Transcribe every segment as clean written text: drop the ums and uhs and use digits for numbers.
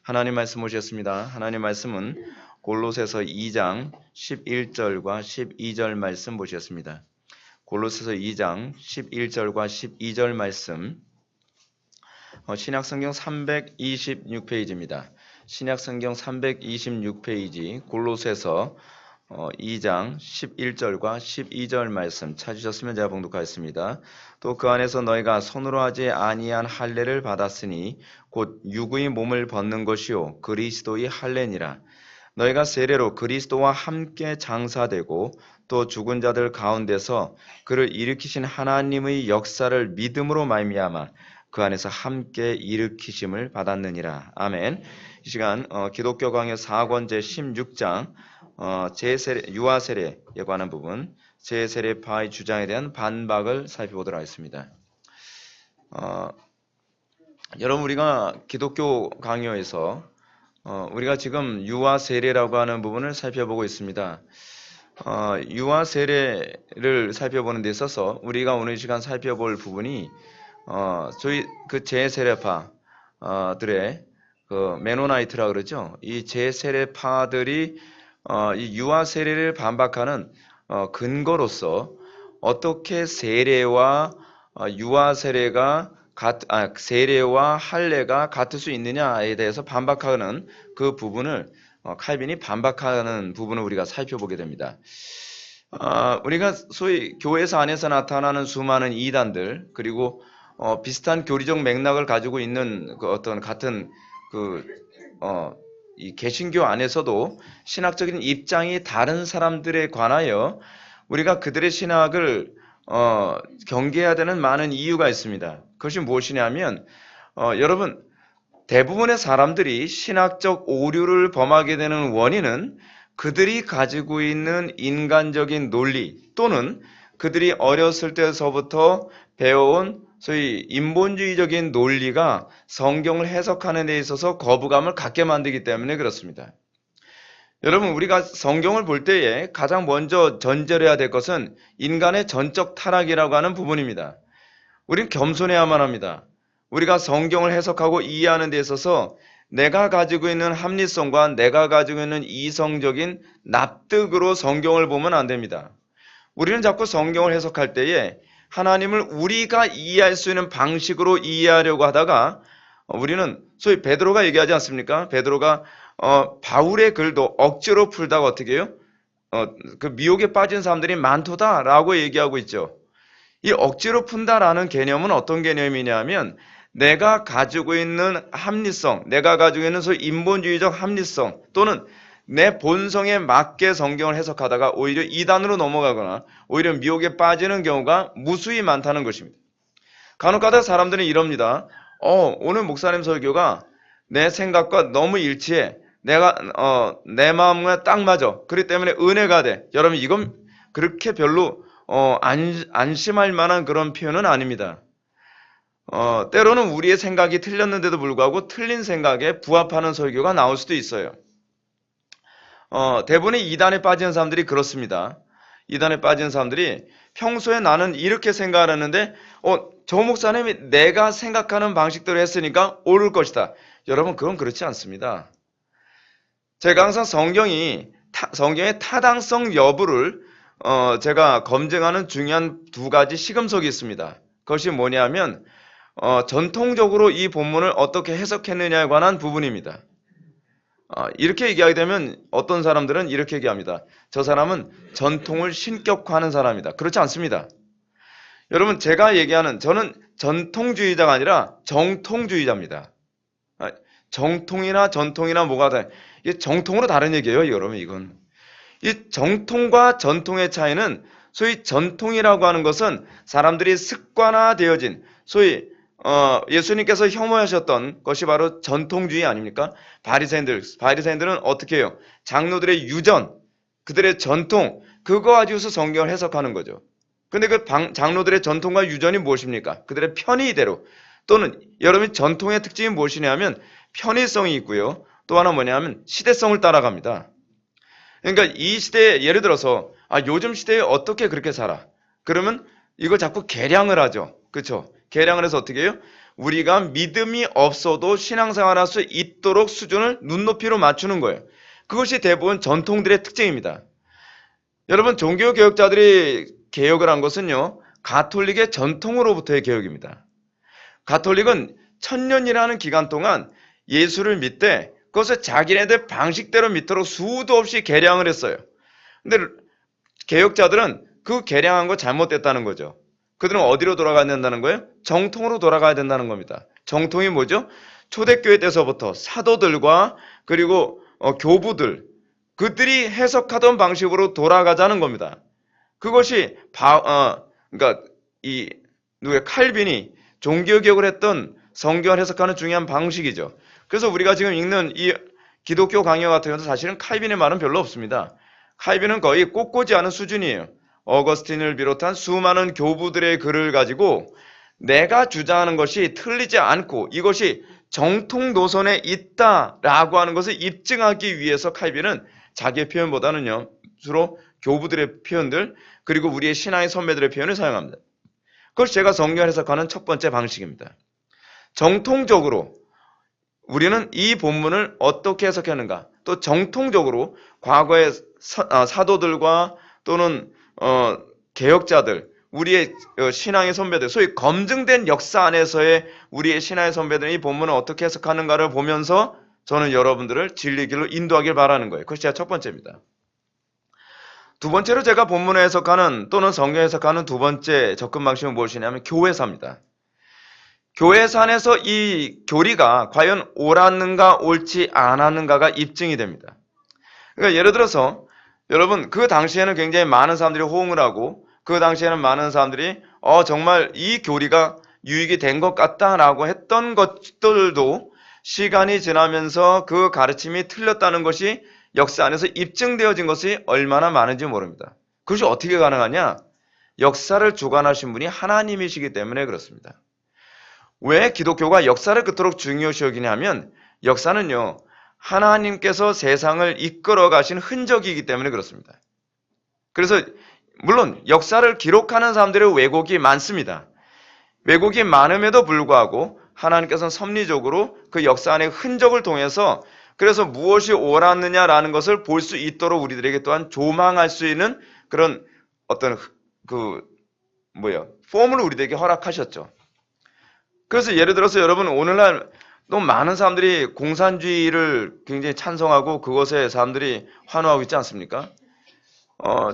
하나님 말씀 오셨습니다. 하나님 말씀은 골로새서 2장 11절과 12절 말씀 보셨습니다. 골로새서 2장 11절과 12절 말씀 신약성경 326페이지입니다. 신약성경 326페이지 골로새서 2장 11절과 12절 말씀 찾으셨으면 제가 봉독하겠습니다. 또 그 안에서 너희가 손으로 하지 아니한 할례를 받았으니 곧 육의 몸을 벗는 것이요 그리스도의 할례니라. 너희가 세례로 그리스도와 함께 장사되고 또 죽은 자들 가운데서 그를 일으키신 하나님의 역사를 믿음으로 말미암아 그 안에서 함께 일으키심을 받았느니라. 아멘. 이 시간 기독교 강요 4권 제16장 유아세례에 관한 부분, 제세례파의 주장에 대한 반박을 살펴보도록 하겠습니다. 여러분, 우리가 기독교 강요에서 우리가 지금 유아세례라고 하는 부분을 살펴보고 있습니다. 유아세례를 살펴보는 데 있어서 우리가 오늘 시간 살펴볼 부분이 저희 그 제세례파들의 그 메노나이트라 그러죠. 이 제세례파들이 이 유아세례를 반박하는 근거로서 어떻게 세례와 유아세례가 세례와 할례가 같을 수 있느냐에 대해서 반박하는 그 부분을 칼빈이 반박하는 부분을 우리가 살펴보게 됩니다. 우리가 소위 교회에서 안에서 나타나는 수많은 이단들 그리고 비슷한 교리적 맥락을 가지고 있는 그 어떤 같은 이 개신교 안에서도 신학적인 입장이 다른 사람들에 관하여 우리가 그들의 신학을 경계해야 되는 많은 이유가 있습니다. 그것이 무엇이냐면 여러분, 대부분의 사람들이 신학적 오류를 범하게 되는 원인은 그들이 가지고 있는 인간적인 논리 또는 그들이 어렸을 때서부터 배워온 소위 인본주의적인 논리가 성경을 해석하는 데 있어서 거부감을 갖게 만들기 때문에 그렇습니다. 여러분, 우리가 성경을 볼 때에 가장 먼저 전제해야 될 것은 인간의 전적 타락이라고 하는 부분입니다. 우리는 겸손해야만 합니다. 우리가 성경을 해석하고 이해하는 데 있어서 내가 가지고 있는 합리성과 내가 가지고 있는 이성적인 납득으로 성경을 보면 안 됩니다. 우리는 자꾸 성경을 해석할 때에 하나님을 우리가 이해할 수 있는 방식으로 이해하려고 하다가 우리는 소위 베드로가 얘기하지 않습니까? 베드로가 바울의 글도 억지로 풀다가 어떻게 해요? 그 미혹에 빠진 사람들이 많도다라고 얘기하고 있죠. 이 억지로 푼다라는 개념은 어떤 개념이냐면 내가 가지고 있는 합리성, 내가 가지고 있는 소위 인본주의적 합리성 또는 내 본성에 맞게 성경을 해석하다가 오히려 이단으로 넘어가거나 오히려 미혹에 빠지는 경우가 무수히 많다는 것입니다. 간혹가다 사람들은 이럽니다. 오늘 목사님 설교가 내 생각과 너무 일치해. 내 마음과 딱 맞아. 그렇기 때문에 은혜가 돼. 여러분, 이건 그렇게 별로 안심할 만한 그런 표현은 아닙니다. 때로는 우리의 생각이 틀렸는데도 불구하고 틀린 생각에 부합하는 설교가 나올 수도 있어요. 대부분의 이단에 빠지는 사람들이 그렇습니다. 이단에 빠지는 사람들이 평소에 나는 이렇게 생각을 했는데 저 목사님이 내가 생각하는 방식대로 했으니까 옳을 것이다. 여러분, 그건 그렇지 않습니다. 제가 항상 성경의 타당성 여부를 제가 검증하는 중요한 두 가지 시금석이 있습니다. 그것이 뭐냐면 전통적으로 이 본문을 어떻게 해석했느냐에 관한 부분입니다. 이렇게 얘기하게 되면 어떤 사람들은 이렇게 얘기합니다. 저 사람은 전통을 신격화하는 사람이다. 그렇지 않습니다. 여러분, 제가 얘기하는 저는 전통주의자가 아니라 정통주의자입니다. 정통이나 전통이나 뭐가 다 이게 정통으로 다른 얘기예요. 여러분, 이건 이 정통과 전통의 차이는 소위 전통이라고 하는 것은 사람들이 습관화되어진 소위 예수님께서 혐오하셨던 것이 바로 전통주의 아닙니까? 바리새인들은 어떻게 해요? 장로들의 유전, 그들의 전통, 그거 가지고서 성경을 해석하는 거죠. 근데 그 장로들의 전통과 유전이 무엇입니까? 그들의 편의대로 또는 여러분 전통의 특징이 무엇이냐면 편의성이 있고요. 또 하나 뭐냐면 시대성을 따라갑니다. 그러니까 이 시대에 예를 들어서 요즘 시대에 어떻게 그렇게 살아? 그러면 이거 자꾸 개량을 하죠. 그렇죠? 개량을 해서 어떻게 해요? 우리가 믿음이 없어도 신앙생활할 수 있도록 수준을 눈높이로 맞추는 거예요. 그것이 대부분 전통들의 특징입니다. 여러분, 종교개혁자들이 개혁을 한 것은요, 가톨릭의 전통으로부터의 개혁입니다. 가톨릭은 1000년이라는 기간 동안 예수를 믿되 그것을 자기네들 방식대로 믿도록 수도 없이 개량을 했어요. 근데 개혁자들은 그 개량한 거 잘못됐다는 거죠. 그들은 어디로 돌아가야 된다는 거예요? 정통으로 돌아가야 된다는 겁니다. 정통이 뭐죠? 초대교회 때서부터 사도들과 그리고 교부들, 그들이 해석하던 방식으로 돌아가자는 겁니다. 그것이 그러니까 칼빈이 종교개혁을 했던 성경을 해석하는 중요한 방식이죠. 그래서 우리가 지금 읽는 이 기독교 강요 같은 경우도 사실은 칼빈의 말은 별로 없습니다. 칼빈은 거의 꼿꼿지 않은 수준이에요. 어거스틴을 비롯한 수많은 교부들의 글을 가지고 내가 주장하는 것이 틀리지 않고 이것이 정통 노선에 있다라고 하는 것을 입증하기 위해서 칼빈은 자기의 표현보다는요, 주로 교부들의 표현들 그리고 우리의 신앙의 선배들의 표현을 사용합니다. 그것이 제가 성경을 해석하는 첫 번째 방식입니다. 정통적으로 우리는 이 본문을 어떻게 해석하는가, 또 정통적으로 과거의 사도들과 또는 개혁자들, 우리의 신앙의 선배들, 소위 검증된 역사 안에서의 우리의 신앙의 선배들이 이 본문을 어떻게 해석하는가를 보면서 저는 여러분들을 진리 길로 인도하길 바라는 거예요. 그것이 첫 번째입니다. 두 번째로 제가 본문을 해석하는 또는 성경 해석하는 두 번째 접근 방식은 무엇이냐면 교회사입니다. 교회사 안에서 이 교리가 과연 옳았는가 옳지 않았는가가 입증이 됩니다. 그러니까 예를 들어서 여러분, 그 당시에는 굉장히 많은 사람들이 호응을 하고 그 당시에는 많은 사람들이 정말 이 교리가 유익이 된 것 같다라고 했던 것들도 시간이 지나면서 그 가르침이 틀렸다는 것이 역사 안에서 입증되어진 것이 얼마나 많은지 모릅니다. 그것이 어떻게 가능하냐? 역사를 주관하신 분이 하나님이시기 때문에 그렇습니다. 왜 기독교가 역사를 그토록 중요시 여기냐면 역사는요, 하나님께서 세상을 이끌어 가신 흔적이기 때문에 그렇습니다. 그래서 물론 역사를 기록하는 사람들의 왜곡이 많습니다. 왜곡이 많음에도 불구하고 하나님께서는 섭리적으로 그 역사 안의 흔적을 통해서 그래서 무엇이 옳았느냐라는 것을 볼 수 있도록 우리들에게 또한 조망할 수 있는 그런 어떤 폼을 우리들에게 허락하셨죠. 그래서 예를 들어서 여러분, 오늘날 너무 많은 사람들이 공산주의를 굉장히 찬성하고 그것에 사람들이 환호하고 있지 않습니까?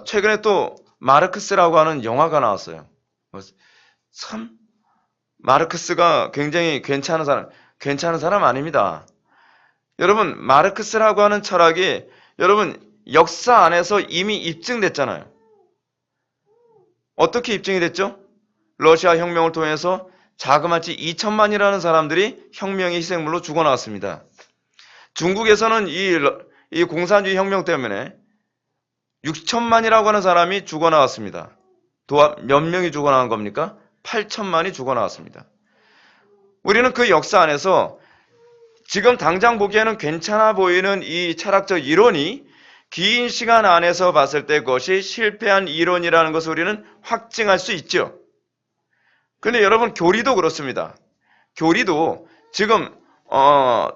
최근에 또 마르크스라고 하는 영화가 나왔어요. 참 마르크스가 굉장히 괜찮은 사람 아닙니다. 여러분, 마르크스라고 하는 철학이 여러분 역사 안에서 이미 입증됐잖아요. 어떻게 입증이 됐죠? 러시아 혁명을 통해서 자그마치 2천만이라는 사람들이 혁명의 희생물로 죽어나왔습니다. 중국에서는 이 공산주의 혁명 때문에 6천만이라고 하는 사람이 죽어나왔습니다. 몇 명이 죽어나온 겁니까? 8천만이 죽어나왔습니다. 우리는 그 역사 안에서 지금 당장 보기에는 괜찮아 보이는 이 철학적 이론이 긴 시간 안에서 봤을 때 그것이 실패한 이론이라는 것을 우리는 확증할 수 있죠. 그런데 여러분, 교리도 그렇습니다. 교리도 지금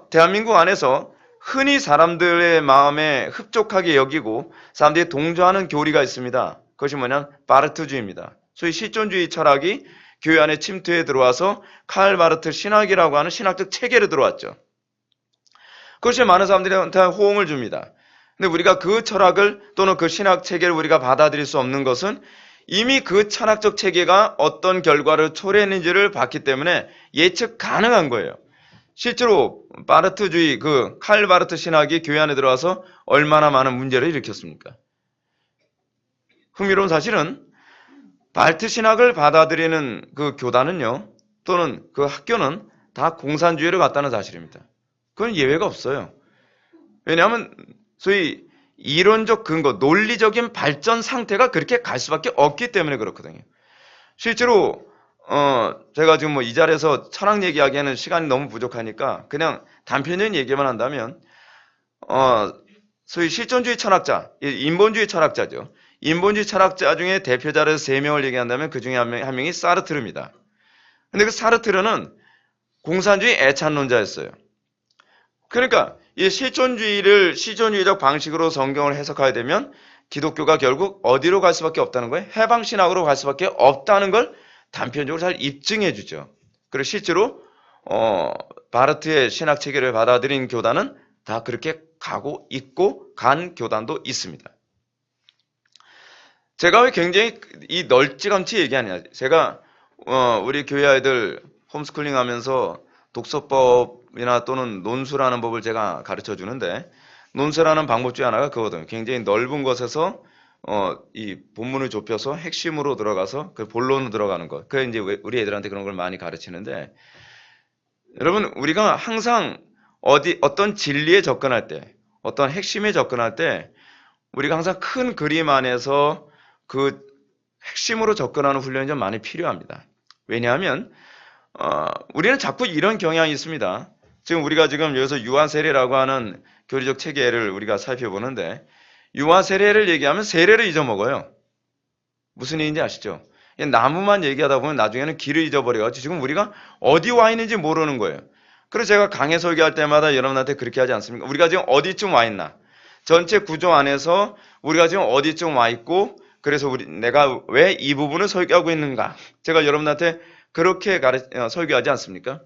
대한민국 안에서 흔히 사람들의 마음에 흡족하게 여기고 사람들이 동조하는 교리가 있습니다. 그것이 뭐냐면 바르트주의입니다. 소위 실존주의 철학이 교회 안에 침투해 들어와서 칼 바르트 신학이라고 하는 신학적 체계로 들어왔죠. 그것이 많은 사람들한테 호응을 줍니다. 근데 우리가 그 철학을 또는 그 신학 체계를 우리가 받아들일 수 없는 것은 이미 그 철학적 체계가 어떤 결과를 초래했는지를 봤기 때문에 예측 가능한 거예요. 실제로 바르트주의, 그 칼 바르트 신학이 교회 안에 들어와서 얼마나 많은 문제를 일으켰습니까? 흥미로운 사실은 바르트 신학을 받아들이는 그 교단은요, 또는 그 학교는 다 공산주의를 갖다는 사실입니다. 그건 예외가 없어요. 왜냐하면 소위 이론적 근거, 논리적인 발전 상태가 그렇게 갈 수밖에 없기 때문에 그렇거든요. 실제로 제가 지금 이 자리에서 철학 얘기하기에는 시간이 너무 부족하니까 그냥 단편적인 얘기만 한다면 소위 실존주의 철학자, 인본주의 철학자죠. 인본주의 철학자 중에 대표자를 3명을 얘기한다면 그 중에 한 명이 사르트르입니다. 근데 그 사르트르는 공산주의 애찬론자였어요. 그러니까 이 실존주의적 방식으로 성경을 해석하게 되면 기독교가 결국 어디로 갈 수밖에 없다는 거예요? 해방신학으로 갈 수밖에 없다는 걸 단편적으로 잘 입증해 주죠. 그리고 실제로 바르트의 신학 체계를 받아들인 교단은 다 그렇게 가고 있고 간 교단도 있습니다. 제가 왜 굉장히 이 널찌감치 얘기하냐? 제가 우리 교회 아이들 홈스쿨링 하면서 독서법이나 또는 논술하는 법을 제가 가르쳐 주는데, 논술하는 방법 중에 하나가 그거거든요. 굉장히 넓은 것에서 이 본문을 좁혀서 핵심으로 들어가서 그 본론으로 들어가는 것. 그 이제 우리 애들한테 그런 걸 많이 가르치는데, 여러분 우리가 항상 어떤 진리에 접근할 때, 어떤 핵심에 접근할 때 우리가 항상 큰 그림 안에서 그 핵심으로 접근하는 훈련이 좀 많이 필요합니다. 왜냐하면 우리는 자꾸 이런 경향이 있습니다. 지금 우리가 지금 여기서 유아 세례라고 하는 교리적 체계를 우리가 살펴보는데, 유아 세례를 얘기하면 세례를 잊어먹어요. 무슨 얘기인지 아시죠? 나무만 얘기하다 보면 나중에는 길을 잊어버려가지고 지금 우리가 어디 와 있는지 모르는 거예요. 그래서 제가 강해 설교할 때마다 여러분한테 그렇게 하지 않습니까? 우리가 지금 어디쯤 와 있나? 전체 구조 안에서 우리가 지금 어디쯤 와 있고, 그래서 내가 왜 이 부분을 설교하고 있는가? 제가 여러분한테 그렇게 설교하지 않습니까?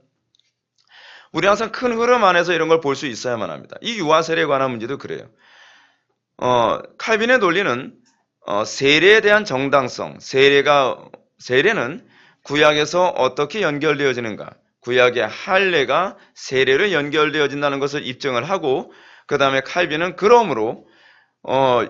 우리 항상 큰 흐름 안에서 이런 걸 볼 수 있어야만 합니다. 이 유아 세례에 관한 문제도 그래요. 칼빈의 논리는 세례에 대한 정당성, 세례는 구약에서 어떻게 연결되어지는가, 구약의 할례가 세례로 연결되어진다는 것을 입증을 하고, 그 다음에 칼빈은 그러므로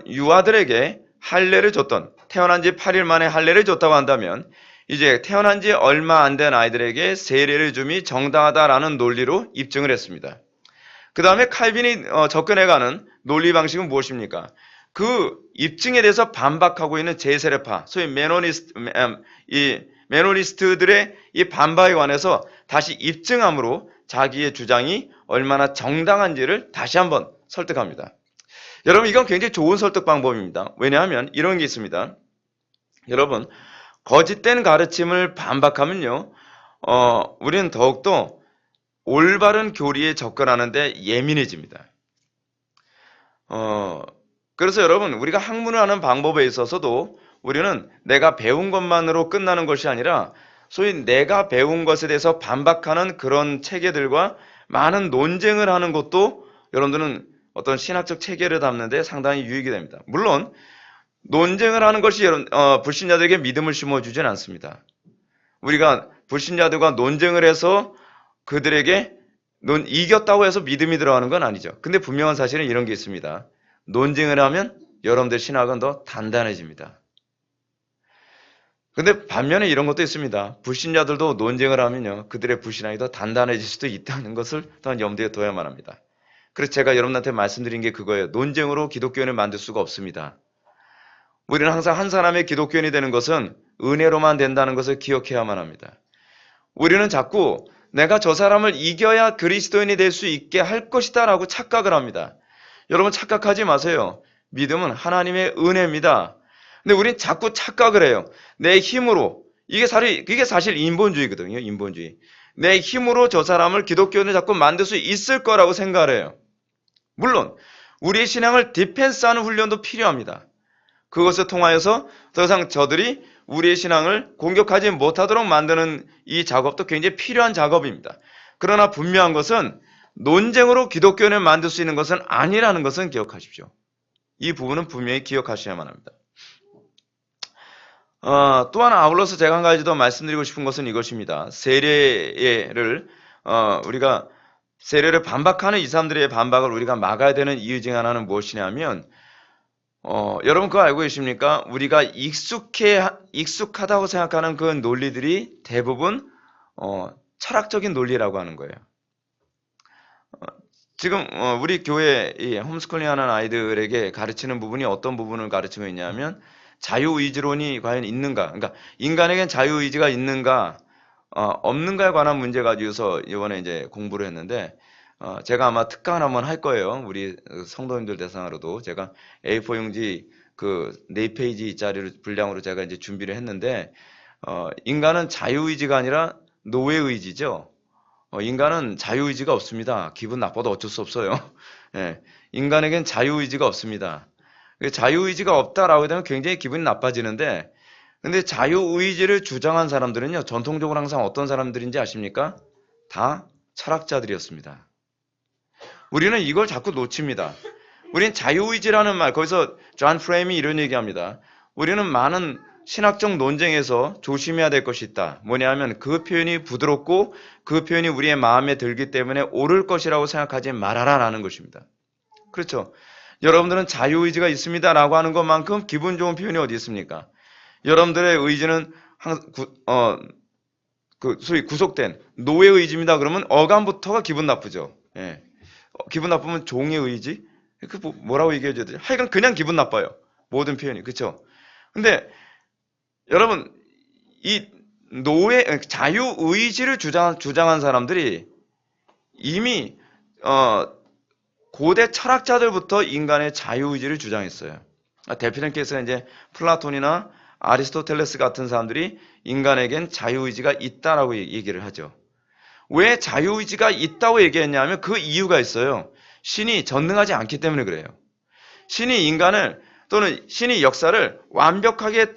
유아들에게 할례를 줬던, 태어난 지 8일 만에 할례를 줬다고 한다면 이제 태어난 지 얼마 안 된 아이들에게 세례를 줌이 정당하다라는 논리로 입증을 했습니다. 그 다음에 칼빈이 접근해가는 논리 방식은 무엇입니까? 그 입증에 대해서 반박하고 있는 제세례파, 소위 메노니스트들의 이 반박에 관해서 다시 입증함으로 자기의 주장이 얼마나 정당한지를 다시 한번 설득합니다. 여러분, 이건 굉장히 좋은 설득 방법입니다. 왜냐하면 이런 게 있습니다. 여러분, 거짓된 가르침을 반박하면요, 우리는 더욱더 올바른 교리에 접근하는데 예민해집니다. 그래서 여러분, 우리가 학문을 하는 방법에 있어서도 우리는 내가 배운 것만으로 끝나는 것이 아니라 소위 내가 배운 것에 대해서 반박하는 그런 체계들과 많은 논쟁을 하는 것도 여러분들은 어떤 신학적 체계를 담는데 상당히 유익이 됩니다. 물론 논쟁을 하는 것이 불신자들에게 믿음을 심어주지는 않습니다. 우리가 불신자들과 논쟁을 해서 그들에게 이겼다고 해서 믿음이 들어가는 건 아니죠. 근데 분명한 사실은 이런 게 있습니다. 논쟁을 하면 여러분들 신학은 더 단단해집니다. 근데 반면에 이런 것도 있습니다. 불신자들도 논쟁을 하면요, 그들의 불신앙이 더 단단해질 수도 있다는 것을 또한 염두에 둬야만 합니다. 그래서 제가 여러분한테 말씀드린 게 그거예요. 논쟁으로 기독교인을 만들 수가 없습니다. 우리는 항상 한 사람의 기독교인이 되는 것은 은혜로만 된다는 것을 기억해야만 합니다. 우리는 자꾸 내가 저 사람을 이겨야 그리스도인이 될 수 있게 할 것이다 라고 착각을 합니다. 여러분, 착각하지 마세요. 믿음은 하나님의 은혜입니다. 근데 우린 자꾸 착각을 해요. 내 힘으로. 이게 사실 인본주의거든요. 인본주의. 내 힘으로 저 사람을 기독교인을 자꾸 만들 수 있을 거라고 생각을 해요. 물론 우리의 신앙을 디펜스하는 훈련도 필요합니다. 그것을 통하여서 더 이상 저들이 우리의 신앙을 공격하지 못하도록 만드는 이 작업도 굉장히 필요한 작업입니다. 그러나 분명한 것은 논쟁으로 기독교인을 만들 수 있는 것은 아니라는 것은 기억하십시오. 이 부분은 분명히 기억하셔야만 합니다. 또 하나 아울러서 제가 한 가지 더 말씀드리고 싶은 것은 이것입니다. 우리가 세례를 반박하는 이 사람들의 반박을 우리가 막아야 되는 이유 중 하나는 무엇이냐면, 여러분 그거 알고 계십니까? 우리가 익숙하다고 생각하는 그 논리들이 대부분 철학적인 논리라고 하는 거예요. 지금 우리 교회 이 홈스쿨링 하는 아이들에게 가르치는 부분이 어떤 부분을 가르치고 있냐면, 자유의지론이 과연 있는가, 그러니까 인간에겐 자유의지가 있는가 없는가에 관한 문제 가지고서 이번에 이제 공부를 했는데, 제가 아마 특강 한번 할 거예요. 우리 성도님들 대상으로도 제가 A4 용지 그 4페이지짜리 분량으로 제가 이제 준비를 했는데, 인간은 자유의지가 아니라 노예의지죠. 인간은 자유의지가 없습니다. 기분 나빠도 어쩔 수 없어요. 예, 인간에겐 자유의지가 없습니다. 자유의지가 없다라고 되면 굉장히 기분이 나빠지는데, 근데 자유의지를 주장한 사람들은요, 전통적으로 항상 어떤 사람들인지 아십니까? 다 철학자들이었습니다. 우리는 이걸 자꾸 놓칩니다. 우린 자유의지라는 말, 거기서 존 프레임이 이런 얘기합니다. 우리는 많은 신학적 논쟁에서 조심해야 될 것이 있다. 뭐냐면 그 표현이 부드럽고 그 표현이 우리의 마음에 들기 때문에 옳을 것이라고 생각하지 말아라라는 것입니다. 그렇죠. 여러분들은 자유의지가 있습니다라고 하는 것만큼 기분 좋은 표현이 어디 있습니까? 여러분들의 의지는 소위 구속된 노예 의지입니다. 그러면 어감부터가 기분 나쁘죠. 예. 기분 나쁘면 종의 의지? 뭐라고 얘기해줘야 되지? 하여간 그냥 기분 나빠요. 모든 표현이. 그렇죠? 근데 여러분, 이 자유의지를 주장한 사람들이 이미 고대 철학자들부터 인간의 자유의지를 주장했어요. 대표적인 케이스가 이제 플라톤이나 아리스토텔레스 같은 사람들이 인간에겐 자유의지가 있다라고 얘기를 하죠. 왜 자유의지가 있다고 얘기했냐면 그 이유가 있어요. 신이 전능하지 않기 때문에 그래요. 신이 인간을 또는 신이 역사를 완벽하게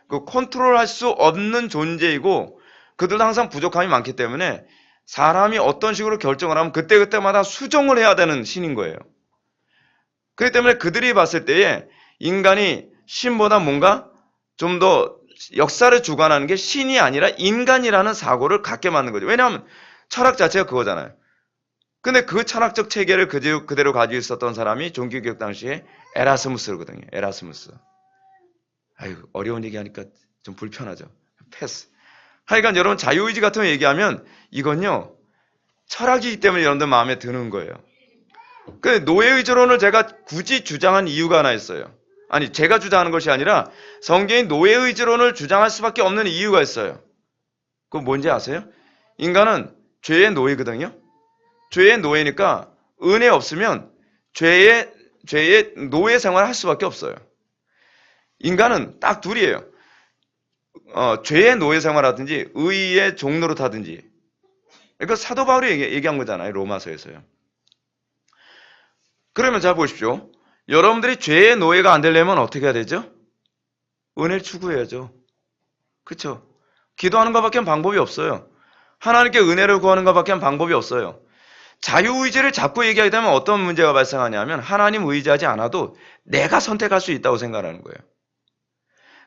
컨트롤할 수 없는 존재이고 그들도 항상 부족함이 많기 때문에 사람이 어떤 식으로 결정을 하면 그때그때마다 수정을 해야 되는 신인 거예요. 그렇기 때문에 그들이 봤을 때에 인간이 신보다 뭔가 좀 더 역사를 주관하는 게 신이 아니라 인간이라는 사고를 갖게 만든 거죠. 왜냐하면 철학 자체가 그거잖아요. 근데 그 철학적 체계를 그대로 가지고 있었던 사람이 종교개혁 당시에 에라스무스거든요. 에라스무스. 아유, 어려운 얘기하니까 좀 불편하죠. 패스. 하여간 여러분 자유의지 같은 거 얘기하면 이건요. 철학이기 때문에 여러분들 마음에 드는 거예요. 그 노예의지론을 제가 굳이 주장한 이유가 하나 있어요. 아니, 제가 주장하는 것이 아니라 성경이 노예의지론을 주장할 수밖에 없는 이유가 있어요. 그거 뭔지 아세요? 인간은 죄의 노예거든요. 죄의 노예니까 은혜 없으면 죄의 노예 생활을 할 수밖에 없어요. 인간은 딱 둘이에요. 죄의 노예 생활하든지 의의 종로로 타든지. 그러니까 사도 바울이 얘기한 거잖아요. 로마서에서요. 그러면 잘 보십시오. 여러분들이 죄의 노예가 안 되려면 어떻게 해야 되죠? 은혜를 추구해야죠. 그렇죠? 기도하는 것밖에 방법이 없어요. 하나님께 은혜를 구하는 것밖에 방법이 없어요. 자유의지를 자꾸 얘기하게 되면 어떤 문제가 발생하냐면 하나님 의지하지 않아도 내가 선택할 수 있다고 생각하는 거예요.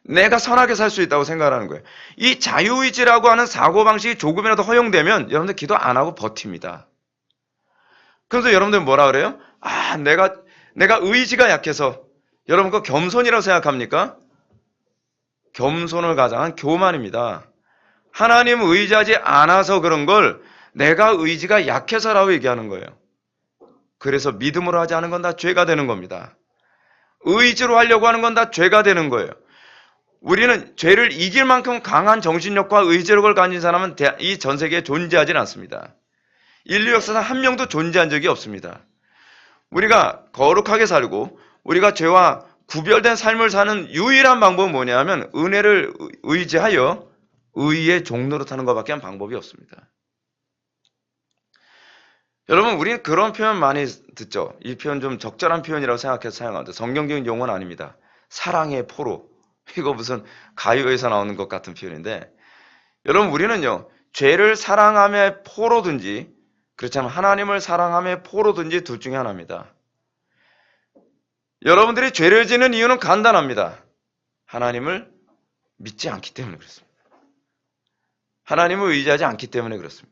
내가 선하게 살 수 있다고 생각하는 거예요. 이 자유의지라고 하는 사고방식이 조금이라도 허용되면 여러분들 기도 안 하고 버팁니다. 그래서 여러분들 뭐라 그래요? 내가 의지가 약해서 여러분 그 겸손이라고 생각합니까? 겸손을 가장한 교만입니다. 하나님 의지하지 않아서 그런 걸 내가 의지가 약해서라고 얘기하는 거예요. 그래서 믿음으로 하지 않은 건 다 죄가 되는 겁니다. 의지로 하려고 하는 건 다 죄가 되는 거예요. 우리는 죄를 이길 만큼 강한 정신력과 의지력을 가진 사람은 이 전 세계에 존재하지는 않습니다. 인류 역사상 한 명도 존재한 적이 없습니다. 우리가 거룩하게 살고 우리가 죄와 구별된 삶을 사는 유일한 방법은 뭐냐면 은혜를 의지하여 의의 종로로 타는 것밖에 방법이 없습니다. 여러분, 우리는 그런 표현 많이 듣죠. 이 표현 좀 적절한 표현이라고 생각해서 사용하죠. 성경적인 용어는 아닙니다. 사랑의 포로. 이거 무슨 가요에서 나오는 것 같은 표현인데, 여러분 우리는요, 죄를 사랑함의 포로든지 그렇지 않으면 하나님을 사랑함의 포로든지 둘 중에 하나입니다. 여러분들이 죄를 지는 이유는 간단합니다. 하나님을 믿지 않기 때문에 그렇습니다. 하나님을 의지하지 않기 때문에 그렇습니다.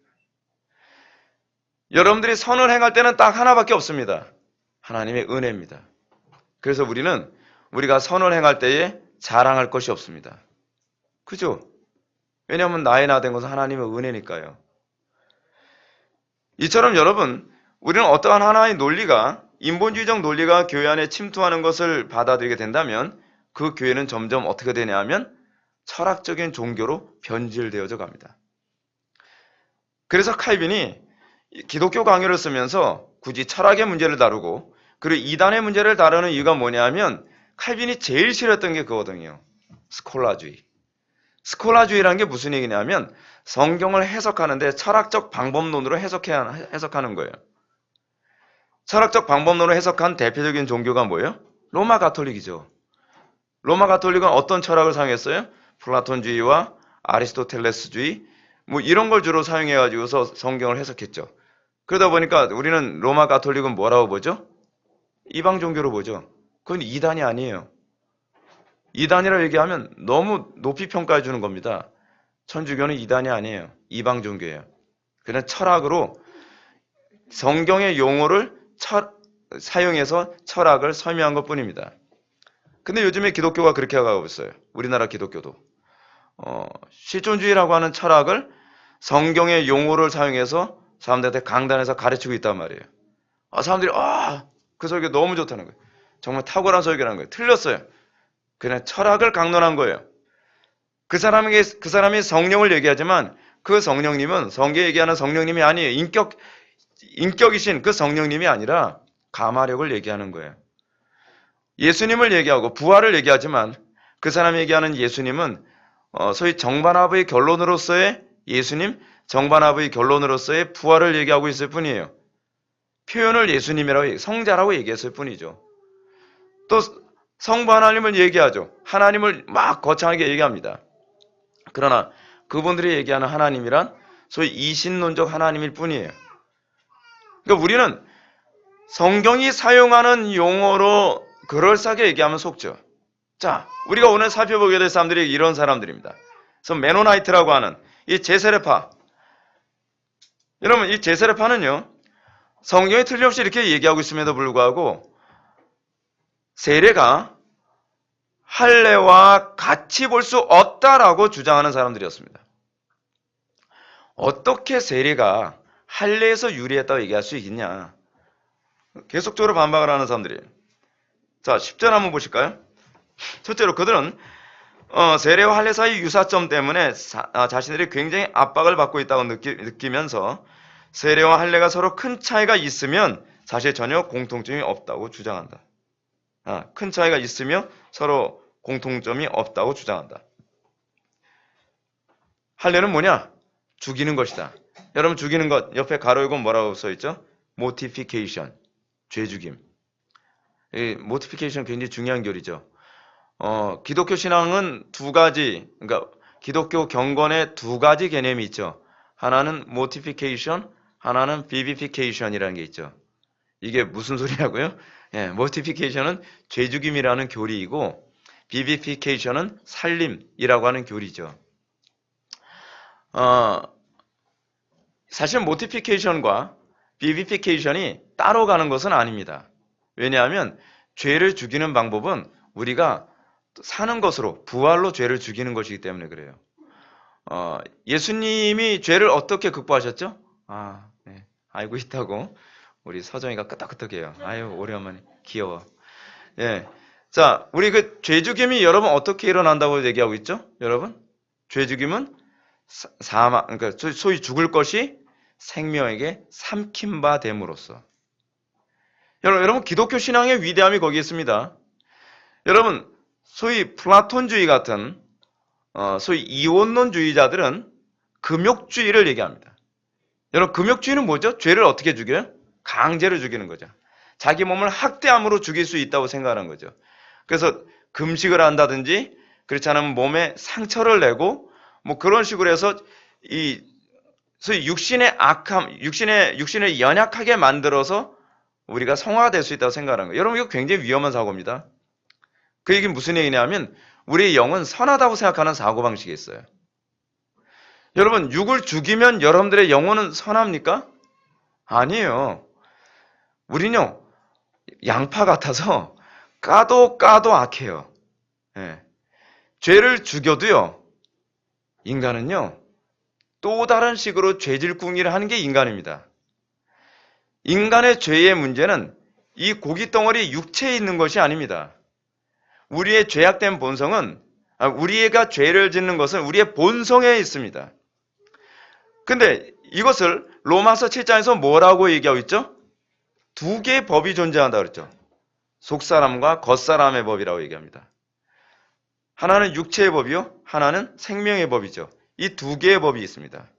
여러분들이 선을 행할 때는 딱 하나밖에 없습니다. 하나님의 은혜입니다. 그래서 우리가 선을 행할 때에 자랑할 것이 없습니다. 그죠? 왜냐하면 나의 나 된 것은 하나님의 은혜니까요. 이처럼 여러분, 우리는 어떠한 하나의 논리가, 인본주의적 논리가 교회 안에 침투하는 것을 받아들이게 된다면 그 교회는 점점 어떻게 되냐 하면 철학적인 종교로 변질되어져 갑니다. 그래서 칼빈이 기독교 강요를 쓰면서 굳이 철학의 문제를 다루고 그리고 이단의 문제를 다루는 이유가 뭐냐 하면 칼빈이 제일 싫었던 게 그거거든요. 스콜라주의. 스콜라주의라는 게 무슨 얘기냐면 성경을 해석하는데 철학적 방법론으로 해석하는 거예요. 철학적 방법론으로 해석한 대표적인 종교가 뭐예요? 로마 가톨릭이죠. 로마 가톨릭은 어떤 철학을 사용했어요? 플라톤주의와 아리스토텔레스주의 뭐 이런 걸 주로 사용해가지고서 성경을 해석했죠. 그러다 보니까 우리는 로마 가톨릭은 뭐라고 보죠? 이방 종교로 보죠. 그건 이단이 아니에요. 이단이라고 얘기하면 너무 높이 평가해 주는 겁니다. 천주교는 이단이 아니에요. 이방 종교예요. 그냥 철학으로 성경의 용어를 사용해서 철학을 설명한 것뿐입니다. 근데 요즘에 기독교가 그렇게 가고 있어요. 우리나라 기독교도. 실존주의라고 하는 철학을 성경의 용어를 사용해서 사람들한테 강단에서 가르치고 있단 말이에요. 사람들이 그 설교 너무 좋다는 거예요. 정말 탁월한 설교라는 거예요. 틀렸어요. 그냥 철학을 강론한 거예요. 그 사람이 성령을 얘기하지만 그 성령님은 성경에 얘기하는 성령님이 아니에요. 인격이신 그 성령님이 아니라 가마력을 얘기하는 거예요. 예수님을 얘기하고 부활을 얘기하지만 그 사람이 얘기하는 예수님은 소위 정반합의 결론으로서의 예수님, 정반합의 결론으로서의 부활을 얘기하고 있을 뿐이에요. 표현을 예수님이라고 성자라고 얘기했을 뿐이죠. 또 성부 하나님을 얘기하죠. 하나님을 막 거창하게 얘기합니다. 그러나 그분들이 얘기하는 하나님이란 소위 이신론적 하나님일 뿐이에요. 그러니까 우리는 성경이 사용하는 용어로 그럴싸하게 얘기하면 속죠. 자, 우리가 오늘 살펴보게 될 사람들이 이런 사람들입니다. 그래서 메노나이트라고 하는 이 제세례파. 여러분, 이 제세례파는요, 성경이 틀림없이 이렇게 얘기하고 있음에도 불구하고 세례가 할례와 같이 볼 수 없다라고 주장하는 사람들이었습니다. 어떻게 세례가 할례에서 유리했다고 얘기할 수 있겠냐? 계속적으로 반박을 하는 사람들이에요. 자, 10절 한번 보실까요? 첫째로 그들은 세례와 할례 사이 유사점 때문에 자신들이 굉장히 압박을 받고 있다고 느끼면서 세례와 할례가 서로 큰 차이가 있으면 사실 전혀 공통점이 없다고 주장한다. 큰 차이가 있으며 서로 공통점이 없다고 주장한다. 할례는 뭐냐? 죽이는 것이다. 여러분, 죽이는 것 옆에 가로 열고 뭐라고 써있죠? mortification, 죄 죽임. 이 mortification 굉장히 중요한 교리죠. 기독교 신앙은 두 가지, 그러니까 기독교 경건에 두 가지 개념이 있죠. 하나는 mortification, 하나는 vivification이라는 게 있죠. 이게 무슨 소리냐고요? mortification은 죄 죽임이라는 교리이고 vivification은 살림이라고 하는 교리죠. 사실 mortification과 vivification이 따로 가는 것은 아닙니다. 왜냐하면 죄를 죽이는 방법은 우리가 사는 것으로 부활로 죄를 죽이는 것이기 때문에 그래요. 예수님이 죄를 어떻게 극복하셨죠? 네. 알고 있다고 우리 서정이가 끄덕끄덕해요. 아유, 오래간만에 귀여워. 예. 자, 우리 그 죄 죽임이 여러분 어떻게 일어난다고 얘기하고 있죠? 여러분, 죄 죽임은 사망, 그러니까 소위 죽을 것이 생명에게 삼킨 바 됨으로써. 여러분, 기독교 신앙의 위대함이 거기에 있습니다. 여러분, 소위 플라톤주의 같은 소위 이원론주의자들은 금욕주의를 얘기합니다. 여러분, 금욕주의는 뭐죠? 죄를 어떻게 죽여요? 강제로 죽이는 거죠. 자기 몸을 학대함으로 죽일 수 있다고 생각하는 거죠. 그래서 금식을 한다든지 그렇지 않으면 몸에 상처를 내고 뭐 그런 식으로 해서 이 소위 육신의 악함, 육신을 연약하게 만들어서 우리가 성화될 수 있다고 생각하는 거예요. 여러분, 이거 굉장히 위험한 사고입니다. 그 얘기는 무슨 얘기냐면 우리의 영은 선하다고 생각하는 사고방식이 있어요. 여러분, 육을 죽이면 여러분들의 영혼은 선합니까? 아니에요. 우리는요, 양파 같아서 까도 악해요. 예. 죄를 죽여도요, 인간은요, 또 다른 식으로 죄질궁리를 하는 게 인간입니다. 인간의 죄의 문제는 이 고깃덩어리 육체에 있는 것이 아닙니다. 우리의 죄악된 본성은, 우리가 죄를 짓는 것은 우리의 본성에 있습니다. 근데 이것을 로마서 7장에서 뭐라고 얘기하고 있죠? 두 개의 법이 존재한다 그랬죠. 속사람과 겉사람의 법이라고 얘기합니다. 하나는 육체의 법이요, 하나는 생명의 법이죠. 이 두 개의 법이 있습니다.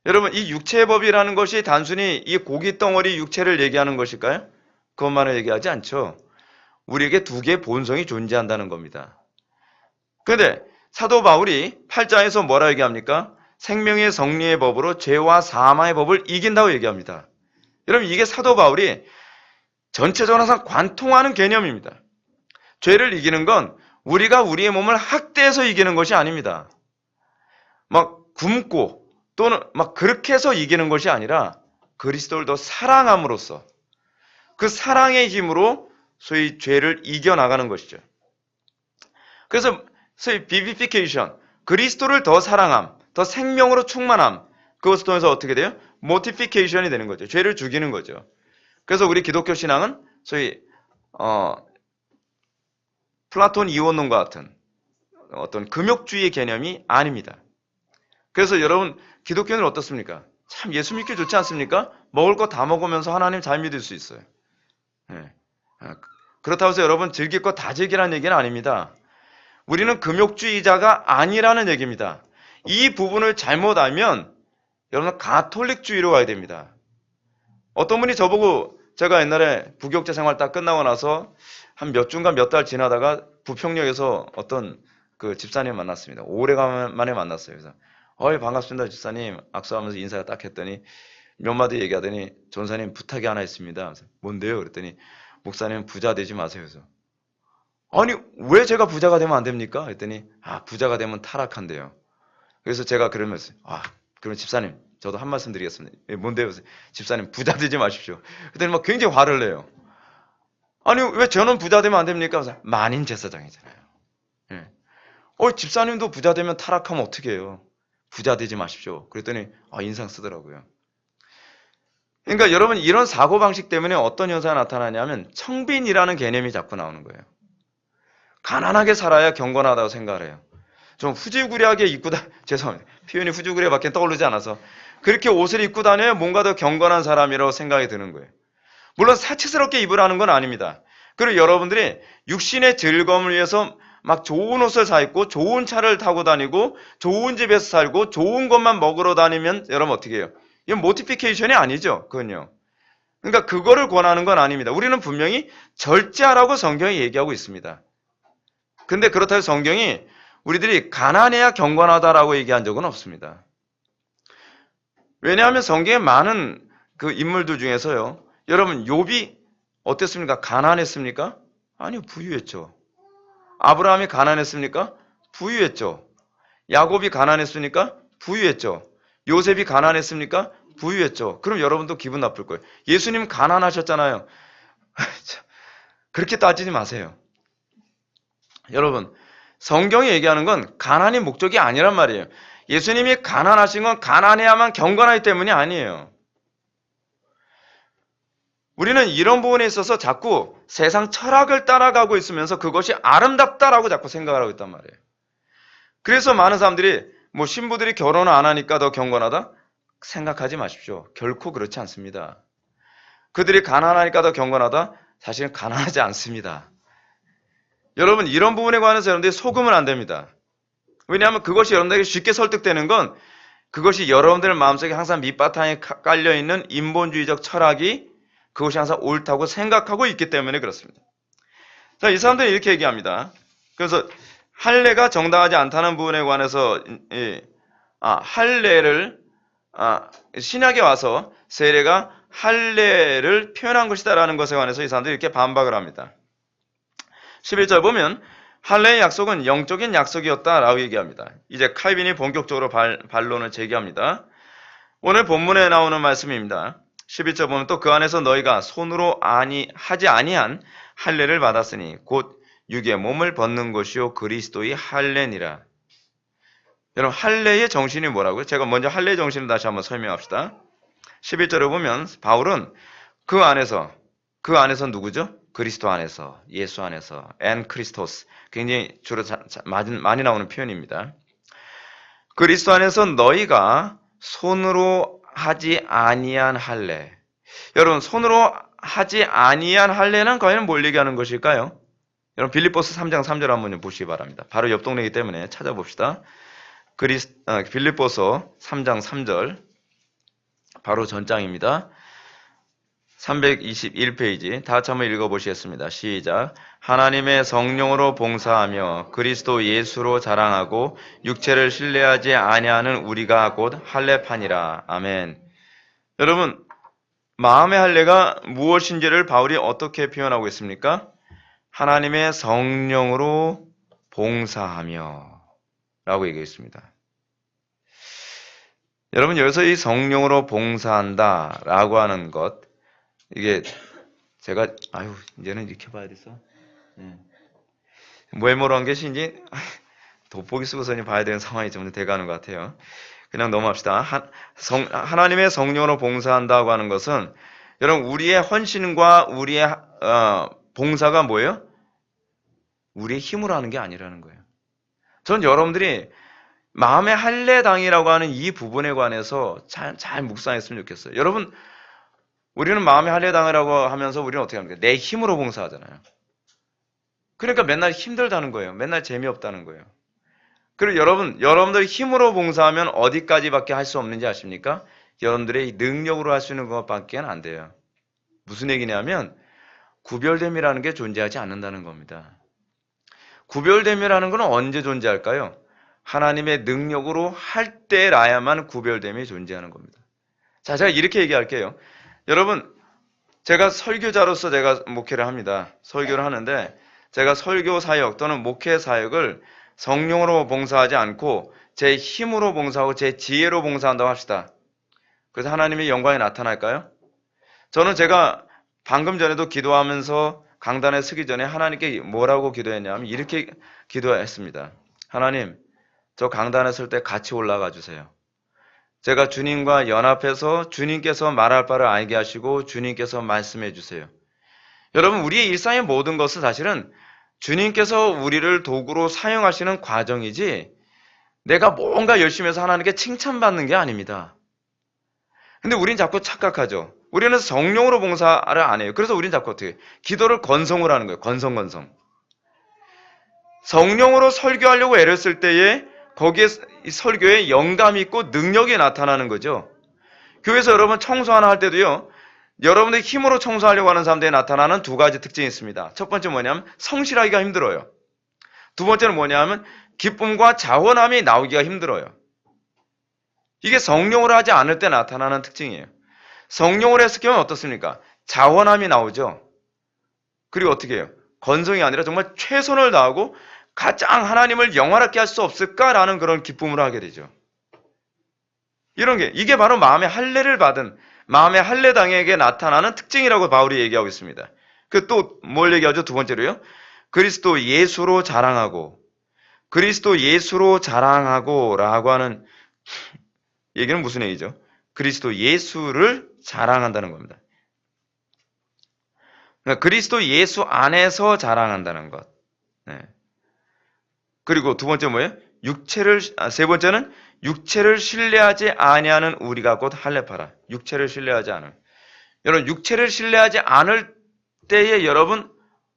여러분, 이 육체의 법이라는 것이 단순히 이 고기 덩어리 육체를 얘기하는 것일까요? 그것만을 얘기하지 않죠. 우리에게 두 개의 본성이 존재한다는 겁니다. 그런데 사도 바울이 8장에서 뭐라 얘기합니까? 생명의 성리의 법으로 죄와 사망의 법을 이긴다고 얘기합니다. 여러분, 이게 사도 바울이 전체적으로 항상 관통하는 개념입니다. 죄를 이기는 건 우리가 우리의 몸을 학대해서 이기는 것이 아닙니다. 막 굶고 또는 막 그렇게 해서 이기는 것이 아니라 그리스도를 더 사랑함으로써 그 사랑의 힘으로 소위 죄를 이겨나가는 것이죠. 그래서 소위 비비피케이션, 그리스도를 더 사랑함, 더 생명으로 충만함, 그것을 통해서 어떻게 돼요? 모티피케이션이 되는 거죠. 죄를 죽이는 거죠. 그래서 우리 기독교 신앙은 소위 플라톤 이원론과 같은 어떤 금욕주의 개념이 아닙니다. 그래서 여러분, 기독교는 어떻습니까? 참 예수 믿기 좋지 않습니까? 먹을 거 다 먹으면서 하나님 잘 믿을 수 있어요. 네. 그렇다고 해서 여러분 즐길 거 다 즐기라는 얘기는 아닙니다. 우리는 금욕주의자가 아니라는 얘기입니다. 이 부분을 잘못 알면 여러분 가톨릭주의로 가야 됩니다. 어떤 분이 저보고 제가 옛날에 부교육자 생활 딱 끝나고 나서 한 몇 주간 몇 달 지나다가 부평역에서 어떤 그 집사님 만났습니다. 오래간만에 만났어요. 그래서 반갑습니다 집사님 악수하면서 인사를 딱 했더니 몇 마디 얘기하더니 전사님 부탁이 하나 있습니다. 그래서 뭔데요? 그랬더니 목사님 부자 되지 마세요. 그래서 아니 왜 제가 부자가 되면 안 됩니까? 그랬더니 부자가 되면 타락한대요. 그래서 제가 그러면서 그럼 집사님 저도 한 말씀 드리겠습니다. 뭔데요? 그래서 집사님 부자 되지 마십시오. 그랬더니 막 굉장히 화를 내요. 아니 왜 저는 부자 되면 안 됩니까? 그래서 만인 제사장이잖아요. 예. 집사님도 부자 되면 타락하면 어떻게 해요? 부자 되지 마십시오. 그랬더니 인상 쓰더라고요. 그러니까 여러분 이런 사고방식 때문에 어떤 현상이 나타나냐면 청빈이라는 개념이 자꾸 나오는 거예요. 가난하게 살아야 경건하다고 생각을 해요. 좀 후지구리하게 죄송합니다. 표현이 후지구리하게 떠오르지 않아서 그렇게 옷을 입고 다녀야 뭔가 더 경건한 사람이라고 생각이 드는 거예요. 물론 사치스럽게 입으라는 건 아닙니다. 그리고 여러분들이 육신의 즐거움을 위해서 막 좋은 옷을 사 입고 좋은 차를 타고 다니고 좋은 집에서 살고 좋은 것만 먹으러 다니면 여러분 어떻게 해요? 이건 모티피케이션이 아니죠. 그건요. 그러니까 그거를 권하는 건 아닙니다. 우리는 분명히 절제하라고 성경이 얘기하고 있습니다. 근데 그렇다고 해서 성경이 우리들이 가난해야 경건하다라고 얘기한 적은 없습니다. 왜냐하면 성경에 많은 그 인물들 중에서요. 여러분 욥이 어땠습니까? 가난했습니까? 아니요. 부유했죠. 아브라함이 가난했습니까? 부유했죠. 야곱이 가난했습니까? 부유했죠. 요셉이 가난했습니까? 부유했죠. 그럼 여러분도 기분 나쁠 거예요. 예수님 가난하셨잖아요. 그렇게 따지지 마세요. 여러분 성경이 얘기하는 건 가난이 목적이 아니란 말이에요. 예수님이 가난하신 건 가난해야만 경건하기 때문이 아니에요. 우리는 이런 부분에 있어서 자꾸 세상 철학을 따라가고 있으면서 그것이 아름답다라고 자꾸 생각을 하고 있단 말이에요. 그래서 많은 사람들이 신부들이 결혼을 안 하니까 더 경건하다? 생각하지 마십시오. 결코 그렇지 않습니다. 그들이 가난하니까 더 경건하다? 사실은 가난하지 않습니다. 여러분 이런 부분에 관해서 여러분들이 속으면 안 됩니다. 왜냐하면 그것이 여러분들에게 쉽게 설득되는 건 그것이 여러분들 마음속에 항상 밑바탕에 깔려있는 인본주의적 철학이 그것이 항상 옳다고 생각하고 있기 때문에 그렇습니다. 자, 이 사람들이 이렇게 얘기합니다. 그래서 할례가 정당하지 않다는 부분에 관해서 할례를 신약에 와서 세례가 할례를 표현한 것이다라는 것에 관해서 이 사람들이 이렇게 반박을 합니다. 11절 보면 할례의 약속은 영적인 약속이었다라고 얘기합니다. 이제 칼빈이 본격적으로 반론을 제기합니다. 오늘 본문에 나오는 말씀입니다. 11절 보면 또 그 안에서 너희가 손으로 하지 아니한 할례를 받았으니 곧 육의 몸을 벗는 것이요 그리스도의 할례니라. 여러분 할례의 정신이 뭐라고요? 제가 먼저 할례의 정신을 다시 한번 설명합시다. 11절에 보면 바울은 그 안에서 누구죠? 그리스도 안에서, 예수 안에서, 엔 크리스토스. 굉장히 주로 많이 나오는 표현입니다. 그리스도 안에서 너희가 손으로 하지 아니한 할례. 여러분 손으로 하지 아니한 할례는 과연 뭘 얘기하는 것일까요? 여러분 빌립보서 3장 3절 한번 보시기 바랍니다. 바로 옆 동네이기 때문에 찾아봅시다. 빌립보서 3장 3절 바로 전장입니다. 321페이지 다 같이 한번 읽어보시겠습니다. 시작. 하나님의 성령으로 봉사하며 그리스도 예수로 자랑하고 육체를 신뢰하지 아니하는 우리가 곧 할례판이라. 아멘. 여러분 마음의 할례가 무엇인지를 바울이 어떻게 표현하고 있습니까? 하나님의 성령으로 봉사하며 라고 얘기했습니다. 여러분 여기서 이 성령으로 봉사한다 라고 하는 것, 이게 제가 이제는 이렇게 봐야 돼서 뭐한 것인지 돋보기 쓰고서는 봐야 되는 상황이 좀 돼가는 것 같아요. 그냥 넘어갑시다. 하나님의 성령으로 봉사한다고 하는 것은 여러분 우리의 헌신과 우리의 봉사가 뭐예요? 우리의 힘으로 하는 게 아니라는 거예요. 전 여러분들이 마음의 할례당이라고 하는 이 부분에 관해서 잘 묵상했으면 좋겠어요. 여러분 우리는 마음의 할례당이라고 하면서 우리는 어떻게 합니까? 내 힘으로 봉사하잖아요. 그러니까 맨날 힘들다는 거예요. 맨날 재미없다는 거예요. 그리고 여러분들이 힘으로 봉사하면 어디까지밖에 할 수 없는지 아십니까? 여러분들의 능력으로 할 수 있는 것밖에 안 돼요. 무슨 얘기냐면 구별됨이라는 게 존재하지 않는다는 겁니다. 구별됨이라는 건 언제 존재할까요? 하나님의 능력으로 할 때라야만 구별됨이 존재하는 겁니다. 자, 제가 이렇게 얘기할게요. 여러분, 제가 설교자로서 제가 목회를 합니다. 설교를 하는데 제가 설교 사역 또는 목회 사역을 성령으로 봉사하지 않고 제 힘으로 봉사하고 제 지혜로 봉사한다고 합시다. 그래서 하나님의 영광이 나타날까요? 저는 제가 방금 전에도 기도하면서 강단에 서기 전에 하나님께 뭐라고 기도했냐면 이렇게 기도했습니다. 하나님, 저 강단에 설 때 같이 올라가 주세요. 제가 주님과 연합해서 주님께서 말할 바를 알게 하시고 주님께서 말씀해 주세요. 여러분, 우리의 일상의 모든 것은 사실은 주님께서 우리를 도구로 사용하시는 과정이지 내가 뭔가 열심히 해서 하나님께 칭찬받는 게 아닙니다. 근데 우린 자꾸 착각하죠. 우리는 성령으로 봉사를 안 해요. 그래서 우린 자꾸 어떻게 기도를 건성으로 하는 거예요. 건성. 성령으로 설교하려고 애를 쓸 때에 거기에 설교에 영감이 있고 능력이 나타나는 거죠. 교회에서 여러분 청소 하나 할 때도요. 여러분들이 힘으로 청소하려고 하는 사람들이 나타나는 두 가지 특징이 있습니다. 첫 번째 뭐냐면 성실하기가 힘들어요. 두 번째는 뭐냐면 기쁨과 자원함이 나오기가 힘들어요. 이게 성령으로 하지 않을 때 나타나는 특징이에요. 성령으로 했을 경우는 어떻습니까? 자원함이 나오죠. 그리고 어떻게 해요? 건성이 아니라 정말 최선을 다하고 가장 하나님을 영화롭게 할 수 없을까라는 그런 기쁨으로 하게 되죠. 이게 바로 마음의 할례를 받은 마음의 할례당에게 나타나는 특징이라고 바울이 얘기하고 있습니다. 그 또 뭘 얘기하죠? 두 번째로요. 그리스도 예수로 자랑하고 라고 하는 얘기는 무슨 얘기죠? 그리스도 예수를 자랑한다는 겁니다. 그러니까 그리스도 예수 안에서 자랑한다는 것. 네. 그리고 두 번째 뭐예요? 세 번째는 육체를 신뢰하지 아니하는 우리가 곧 할례파라. 육체를 신뢰하지 않은. 여러분, 육체를 신뢰하지 않을 때에 여러분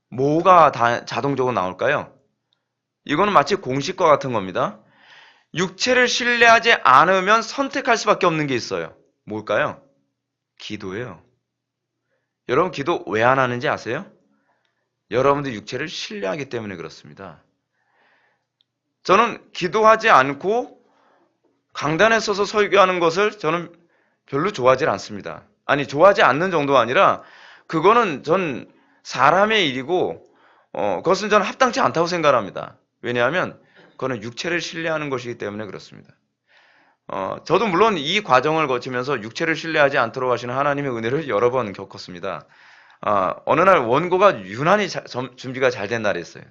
뭐가 자동적으로 나올까요? 이거는 마치 공식과 같은 겁니다. 육체를 신뢰하지 않으면 선택할 수밖에 없는 게 있어요. 뭘까요? 기도예요. 여러분 기도 왜 안 하는지 아세요? 여러분들 육체를 신뢰하기 때문에 그렇습니다. 저는 기도하지 않고 강단에 서서 설교하는 것을 저는 별로 좋아하지 않습니다. 아니 좋아하지 않는 정도가 아니라 그거는 전 사람의 일이고 그것은 저는 합당치 않다고 생각합니다. 왜냐하면 그거는 육체를 신뢰하는 것이기 때문에 그렇습니다. 저도 물론 이 과정을 거치면서 육체를 신뢰하지 않도록 하시는 하나님의 은혜를 여러 번 겪었습니다. 어느 날 원고가 유난히 준비가 잘 된 날이 있어요.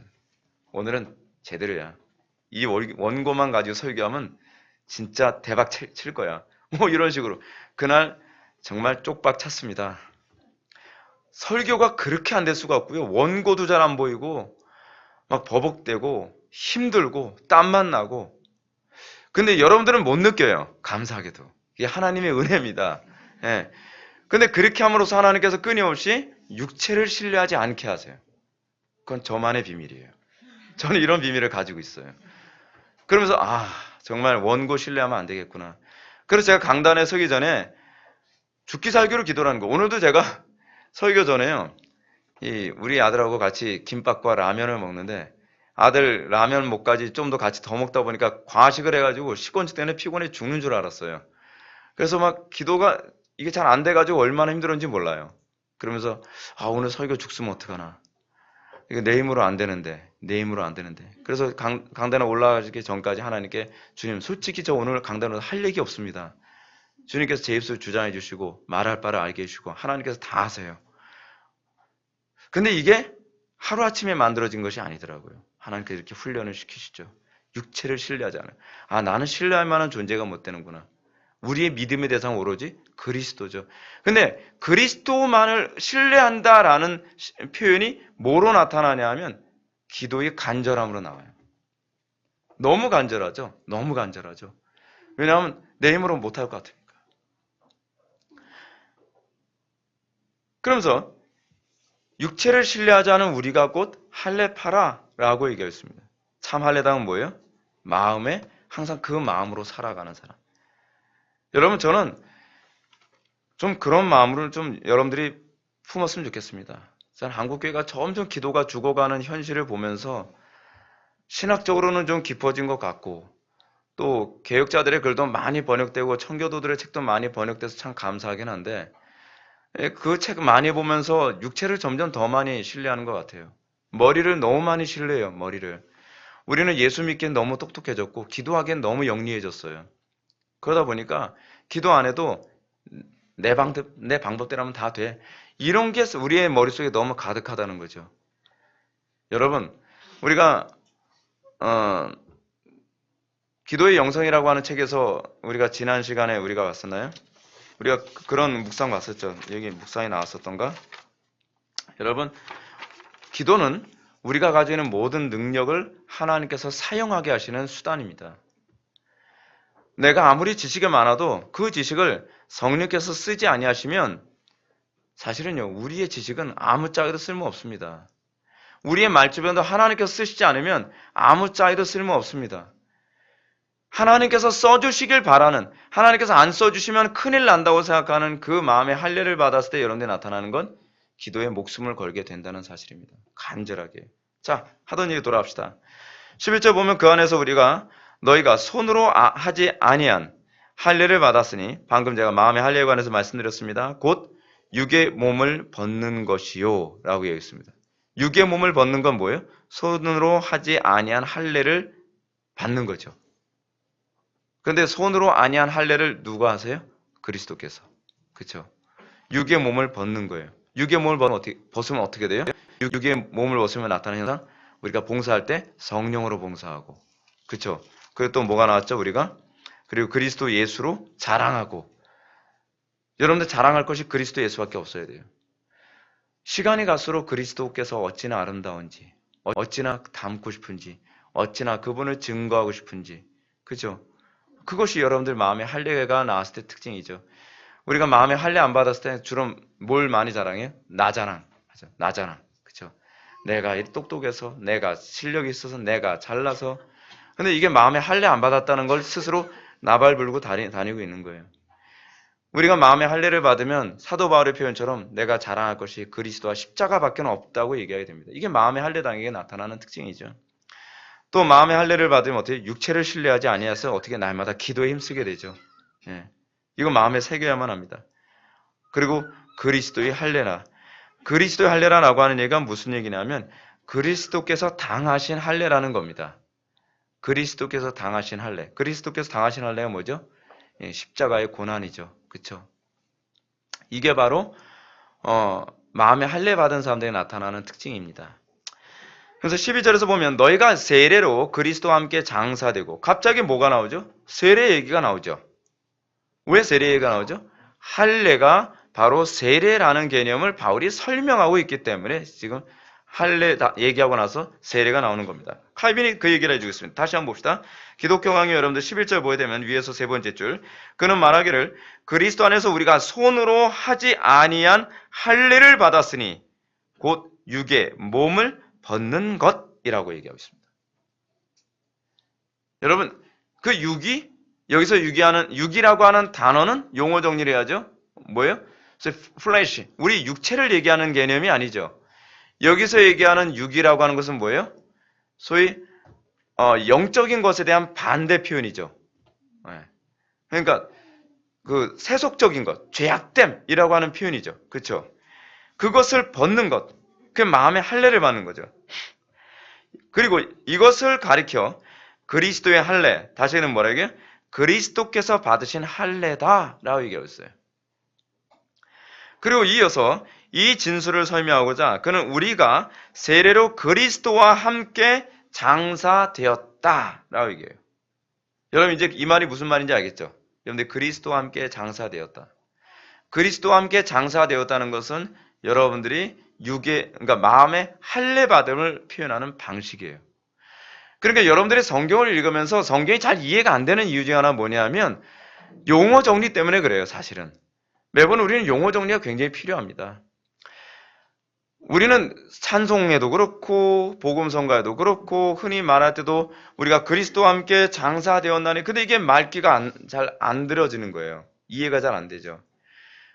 오늘은 제대로야. 이 원고만 가지고 설교하면 진짜 대박 칠 거야. 뭐 이런 식으로. 그날 정말 쪽박 찼습니다. 설교가 그렇게 안 될 수가 없고요. 원고도 잘 안 보이고 막 버벅대고 힘들고 땀만 나고. 근데 여러분들은 못 느껴요. 감사하게도. 이게 하나님의 은혜입니다. 예. 근데 그렇게 함으로써 하나님께서 끊임없이 육체를 신뢰하지 않게 하세요. 그건 저만의 비밀이에요. 저는 이런 비밀을 가지고 있어요. 그러면서 정말 원고 신뢰하면 안 되겠구나. 그래서 제가 강단에 서기 전에 죽기 살기로 기도라는 거. 오늘도 제가 설교 전에요. 우리 아들하고 같이 김밥과 라면을 먹는데 아들 라면 먹까지 좀 더 같이 더 먹다 보니까 과식을 해가지고 식곤증 때문에 피곤해 죽는 줄 알았어요. 그래서 막 기도가 이게 잘 안 돼가지고 얼마나 힘들었는지 몰라요. 그러면서 오늘 설교 죽으면 어떡하나. 이거 내 힘으로 안 되는데, 내 힘으로 안 되는데. 그래서 강단에 올라가기 전까지 하나님께 주님, 솔직히 저 오늘 강단으로 할 얘기 없습니다. 주님께서 제 입술 주장해 주시고 말할 바를 알게 해주시고 하나님께서 다 하세요. 근데 이게 하루아침에 만들어진 것이 아니더라고요. 하나님께서 이렇게 훈련을 시키시죠. 육체를 신뢰하지 않아요. 나는 신뢰할 만한 존재가 못 되는구나. 우리의 믿음의 대상 오로지 그리스도죠. 근데 그리스도만을 신뢰한다라는 표현이 뭐로 나타나냐 하면 기도의 간절함으로 나와요. 너무 간절하죠. 너무 간절하죠. 왜냐하면 내 힘으로 못할 것 같으니까. 그러면서 육체를 신뢰하지 않은 우리가 곧 할례파라라고 얘기했습니다. 참 할례당은 뭐예요? 마음에 항상 그 마음으로 살아가는 사람. 여러분 저는 좀 그런 마음으로 좀 여러분들이 품었으면 좋겠습니다. 저는 한국교회가 점점 기도가 죽어가는 현실을 보면서 신학적으로는 좀 깊어진 것 같고 또 개혁자들의 글도 많이 번역되고 청교도들의 책도 많이 번역돼서 참 감사하긴 한데 그 책 많이 보면서 육체를 점점 더 많이 신뢰하는 것 같아요. 머리를 너무 많이 신뢰해요. 머리를. 우리는 예수 믿기엔 너무 똑똑해졌고 기도하기엔 너무 영리해졌어요. 그러다 보니까 기도 안 해도 내 방법대로 하면 다 돼. 이런 게 우리의 머릿속에 너무 가득하다는 거죠. 여러분 우리가 기도의 영성이라고 하는 책에서 우리가 지난 시간에 우리가 왔었나요? 우리가 그런 묵상 봤었죠. 여기 묵상이 나왔었던가? 여러분 기도는 우리가 가지고 있는 모든 능력을 하나님께서 사용하게 하시는 수단입니다. 내가 아무리 지식이 많아도 그 지식을 성령께서 쓰지 아니하시면 사실은요 우리의 지식은 아무짝에도 쓸모없습니다. 우리의 말주변도 하나님께서 쓰시지 않으면 아무짝에도 쓸모없습니다. 하나님께서 써주시길 바라는, 하나님께서 안 써주시면 큰일 난다고 생각하는 그 마음의 할례를 받았을 때 여러분들이 나타나는 건 기도에 목숨을 걸게 된다는 사실입니다. 간절하게. 자, 하던 얘기 돌아갑시다. 11절 보면 그 안에서 우리가 너희가 손으로 하지 아니한 할례를 받았으니 방금 제가 마음의 할례에 관해서 말씀드렸습니다. 곧 육의 몸을 벗는 것이요 라고 얘기했습니다. 육의 몸을 벗는 건 뭐예요? 손으로 하지 아니한 할례를 받는 거죠. 그런데 손으로 아니한 할례를 누가 하세요? 그리스도께서. 그렇죠? 육의 몸을 벗는 거예요. 육의 몸을 벗으면 어떻게 돼요? 육의 몸을 벗으면 나타나는 현상? 우리가 봉사할 때 성령으로 봉사하고. 그렇죠? 그리고 또 뭐가 나왔죠? 우리가? 그리고 그리스도 예수로 자랑하고. 여러분들 자랑할 것이 그리스도 예수밖에 없어야 돼요. 시간이 갈수록 그리스도께서 어찌나 아름다운지, 어찌나 닮고 싶은지, 어찌나 그분을 증거하고 싶은지. 그죠? 그것이 여러분들 마음의 할례가 나왔을 때 특징이죠. 우리가 마음의 할례 안 받았을 때 주로 뭘 많이 자랑해요? 나 자랑. 나 자랑. 그죠? 내가 똑똑해서, 내가 실력이 있어서, 내가 잘나서. 근데 이게 마음의 할례 안 받았다는 걸 스스로 나발 불고 다니고 있는 거예요. 우리가 마음의 할례를 받으면 사도 바울의 표현처럼 내가 자랑할 것이 그리스도와 십자가밖에 없다고 얘기하게 됩니다. 이게 마음의 할례당에게 나타나는 특징이죠. 또 마음의 할례를 받으면 어떻게 육체를 신뢰하지 아니해서 어떻게 날마다 기도에 힘쓰게 되죠. 예. 이거 마음에 새겨야만 합니다. 그리고 그리스도의 할례라. 그리스도의 할례라고 하는 얘기가 무슨 얘기냐면 그리스도께서 당하신 할례라는 겁니다. 그리스도께서 당하신 할례. 그리스도께서 당하신 할례가 뭐죠? 예, 십자가의 고난이죠. 그렇죠? 이게 바로 마음의 할례 받은 사람들에게 나타나는 특징입니다. 그래서 12절에서 보면 너희가 세례로 그리스도와 함께 장사되고 갑자기 뭐가 나오죠? 세례 얘기가 나오죠. 왜 세례 얘기가 나오죠? 할례가 바로 세례라는 개념을 바울이 설명하고 있기 때문에 지금 할례 얘기하고 나서 세례가 나오는 겁니다. 칼빈이 그 얘기를 해주겠습니다. 다시 한번 봅시다. 기독교 강의 여러분들 11절 보게 되면 위에서 세 번째 줄 그는 말하기를 그리스도 안에서 우리가 손으로 하지 아니한 할례를 받았으니 곧 육의 몸을 벗는 것이라고 얘기하고 있습니다. 여러분, 그 육이, 여기서 육이라고 하는 단어는 용어 정리를 해야죠. 뭐예요? flesh, 우리 육체를 얘기하는 개념이 아니죠. 여기서 얘기하는 육이라고 하는 것은 뭐예요? 소위 영적인 것에 대한 반대 표현이죠. 그러니까 그 세속적인 것, 죄악됨이라고 하는 표현이죠. 그렇죠? 그것을 벗는 것, 그 마음의 할례를 받는 거죠. 그리고 이것을 가리켜 그리스도의 할례, 다시는 뭐라 얘기해요? 그리스도께서 받으신 할례다라고 얘기하고 있어요. 그리고 이어서 이 진술을 설명하고자 그는 우리가 세례로 그리스도와 함께 장사되었다라고 얘기해요. 여러분 이제 이 말이 무슨 말인지 알겠죠? 여러분들 그리스도와 함께 장사되었다. 그리스도와 함께 장사되었다는 것은 여러분들이 그러니까 마음의 할례 받음을 표현하는 방식이에요. 그러니까 여러분들이 성경을 읽으면서 성경이 잘 이해가 안 되는 이유 중에 하나 뭐냐면 용어 정리 때문에 그래요, 사실은. 매번 우리는 용어 정리가 굉장히 필요합니다. 우리는 찬송에도 그렇고 복음성가에도 그렇고 흔히 말할 때도 우리가 그리스도와 함께 장사되었나니, 근데 이게 말귀가 잘 안 들어지는 거예요. 이해가 잘 안 되죠.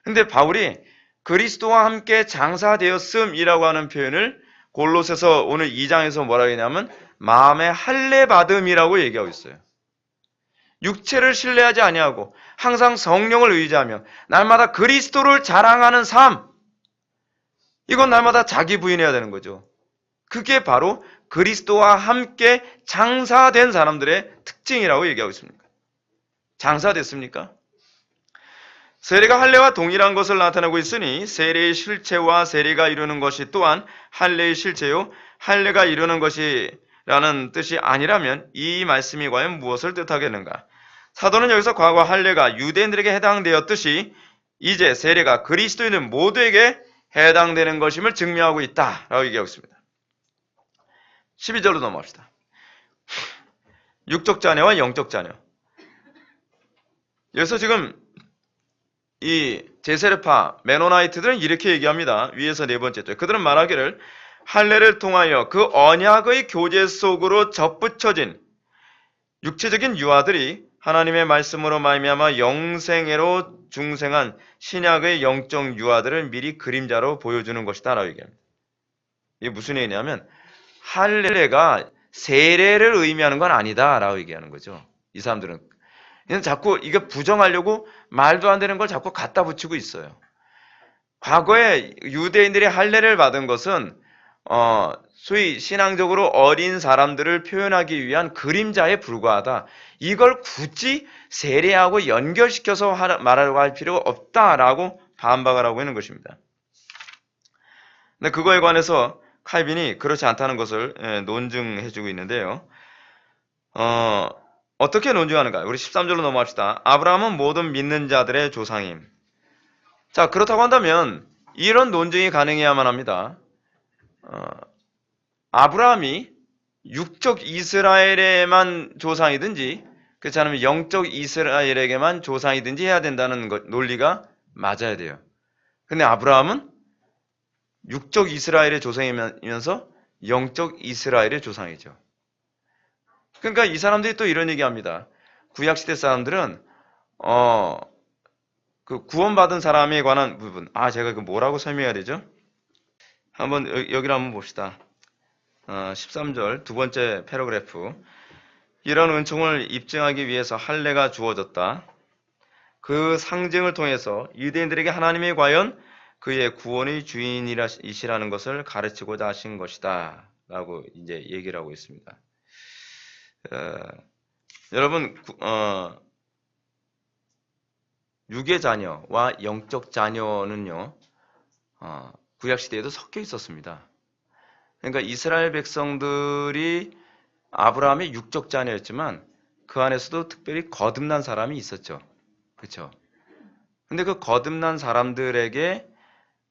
근데 바울이 그리스도와 함께 장사되었음이라고 하는 표현을 골로새서 오늘 2장에서 뭐라고 했냐면 마음의 할례 받음이라고 얘기하고 있어요. 육체를 신뢰하지 아니하고 항상 성령을 의지하며 날마다 그리스도를 자랑하는 삶, 이건 날마다 자기 부인해야 되는 거죠. 그게 바로 그리스도와 함께 장사된 사람들의 특징이라고 얘기하고 있습니다. 장사됐습니까? 세례가 할례와 동일한 것을 나타내고 있으니 세례의 실체와 세례가 이루는 것이 또한 할례의 실체요 할례가 이루는 것이라는 뜻이 아니라면 이 말씀이 과연 무엇을 뜻하겠는가? 사도는 여기서 과거 할례가 유대인들에게 해당되었듯이 이제 세례가 그리스도인들 모두에게 해당되는 것임을 증명하고 있다라고 얘기하고 있습니다. 12절로 넘어갑시다. 육적 자녀와 영적 자녀. 여기서 지금 이 제세례파 메노나이트들은 이렇게 얘기합니다. 위에서 네 번째 절. 그들은 말하기를 할례를 통하여 그 언약의 교제 속으로 접붙여진 육체적인 유아들이 하나님의 말씀으로 말미암아 영생애로 중생한 신약의 영적 유아들을 미리 그림자로 보여주는 것이다 라고 얘기합니다. 이게 무슨 얘기냐면 할례가 세례를 의미하는 건 아니다 라고 얘기하는 거죠. 이 사람들은 그냥 자꾸 이게 부정하려고 말도 안 되는 걸 자꾸 갖다 붙이고 있어요. 과거에 유대인들이 할례를 받은 것은 소위 신앙적으로 어린 사람들을 표현하기 위한 그림자에 불과하다. 이걸 굳이 세례하고 연결시켜서 말하려고 할 필요가 없다라고 반박을 하고 있는 것입니다. 근데 그거에 관해서 칼빈이 그렇지 않다는 것을 논증해주고 있는데요. 어떻게 논증하는가? 우리 13절로 넘어갑시다. 아브라함은 모든 믿는 자들의 조상임. 자, 그렇다고 한다면 이런 논증이 가능해야만 합니다. 아브라함이 육적 이스라엘에만 조상이든지 그렇지 않으면 영적 이스라엘에게만 조상이든지 해야 된다는 논리가 맞아야 돼요. 근데 아브라함은 육적 이스라엘의 조상이면서 영적 이스라엘의 조상이죠. 그러니까 이 사람들이 또 이런 얘기합니다. 구약시대 사람들은 그 구원받은 사람에 관한 부분, 제가 그 뭐라고 설명해야 되죠? 한번 여기를 한번 봅시다. 13절 두 번째 패러그래프. 이런 은총을 입증하기 위해서 할례가 주어졌다. 그 상징을 통해서 유대인들에게 하나님이 과연 그의 구원의 주인이시라는 것을 가르치고자 하신 것이다 라고 이제 얘기를 하고 있습니다. 여러분 육의 자녀와 영적 자녀는요 구약시대에도 섞여 있었습니다. 그러니까 이스라엘 백성들이 아브라함의 육적 자녀였지만 그 안에서도 특별히 거듭난 사람이 있었죠. 그렇죠? 근데 그 거듭난 사람들에게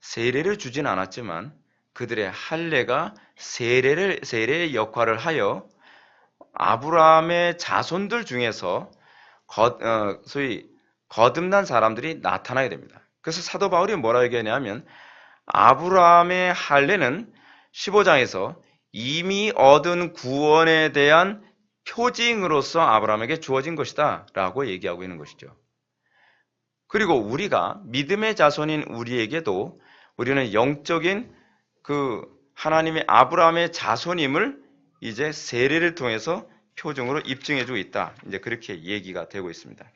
세례를 주진 않았지만 그들의 할례가 세례의 역할을 하여 아브라함의 자손들 중에서 소위 거듭난 사람들이 나타나게 됩니다. 그래서 사도 바울이 뭐라고 얘기하냐면 아브라함의 할례는 15장에서 이미 얻은 구원에 대한 표징으로서 아브라함에게 주어진 것이다 라고 얘기하고 있는 것이죠. 그리고 우리가 믿음의 자손인 우리에게도 우리는 영적인 그 하나님의 아브라함의 자손임을 이제 세례를 통해서 표징으로 입증해주고 있다. 이제 그렇게 얘기가 되고 있습니다.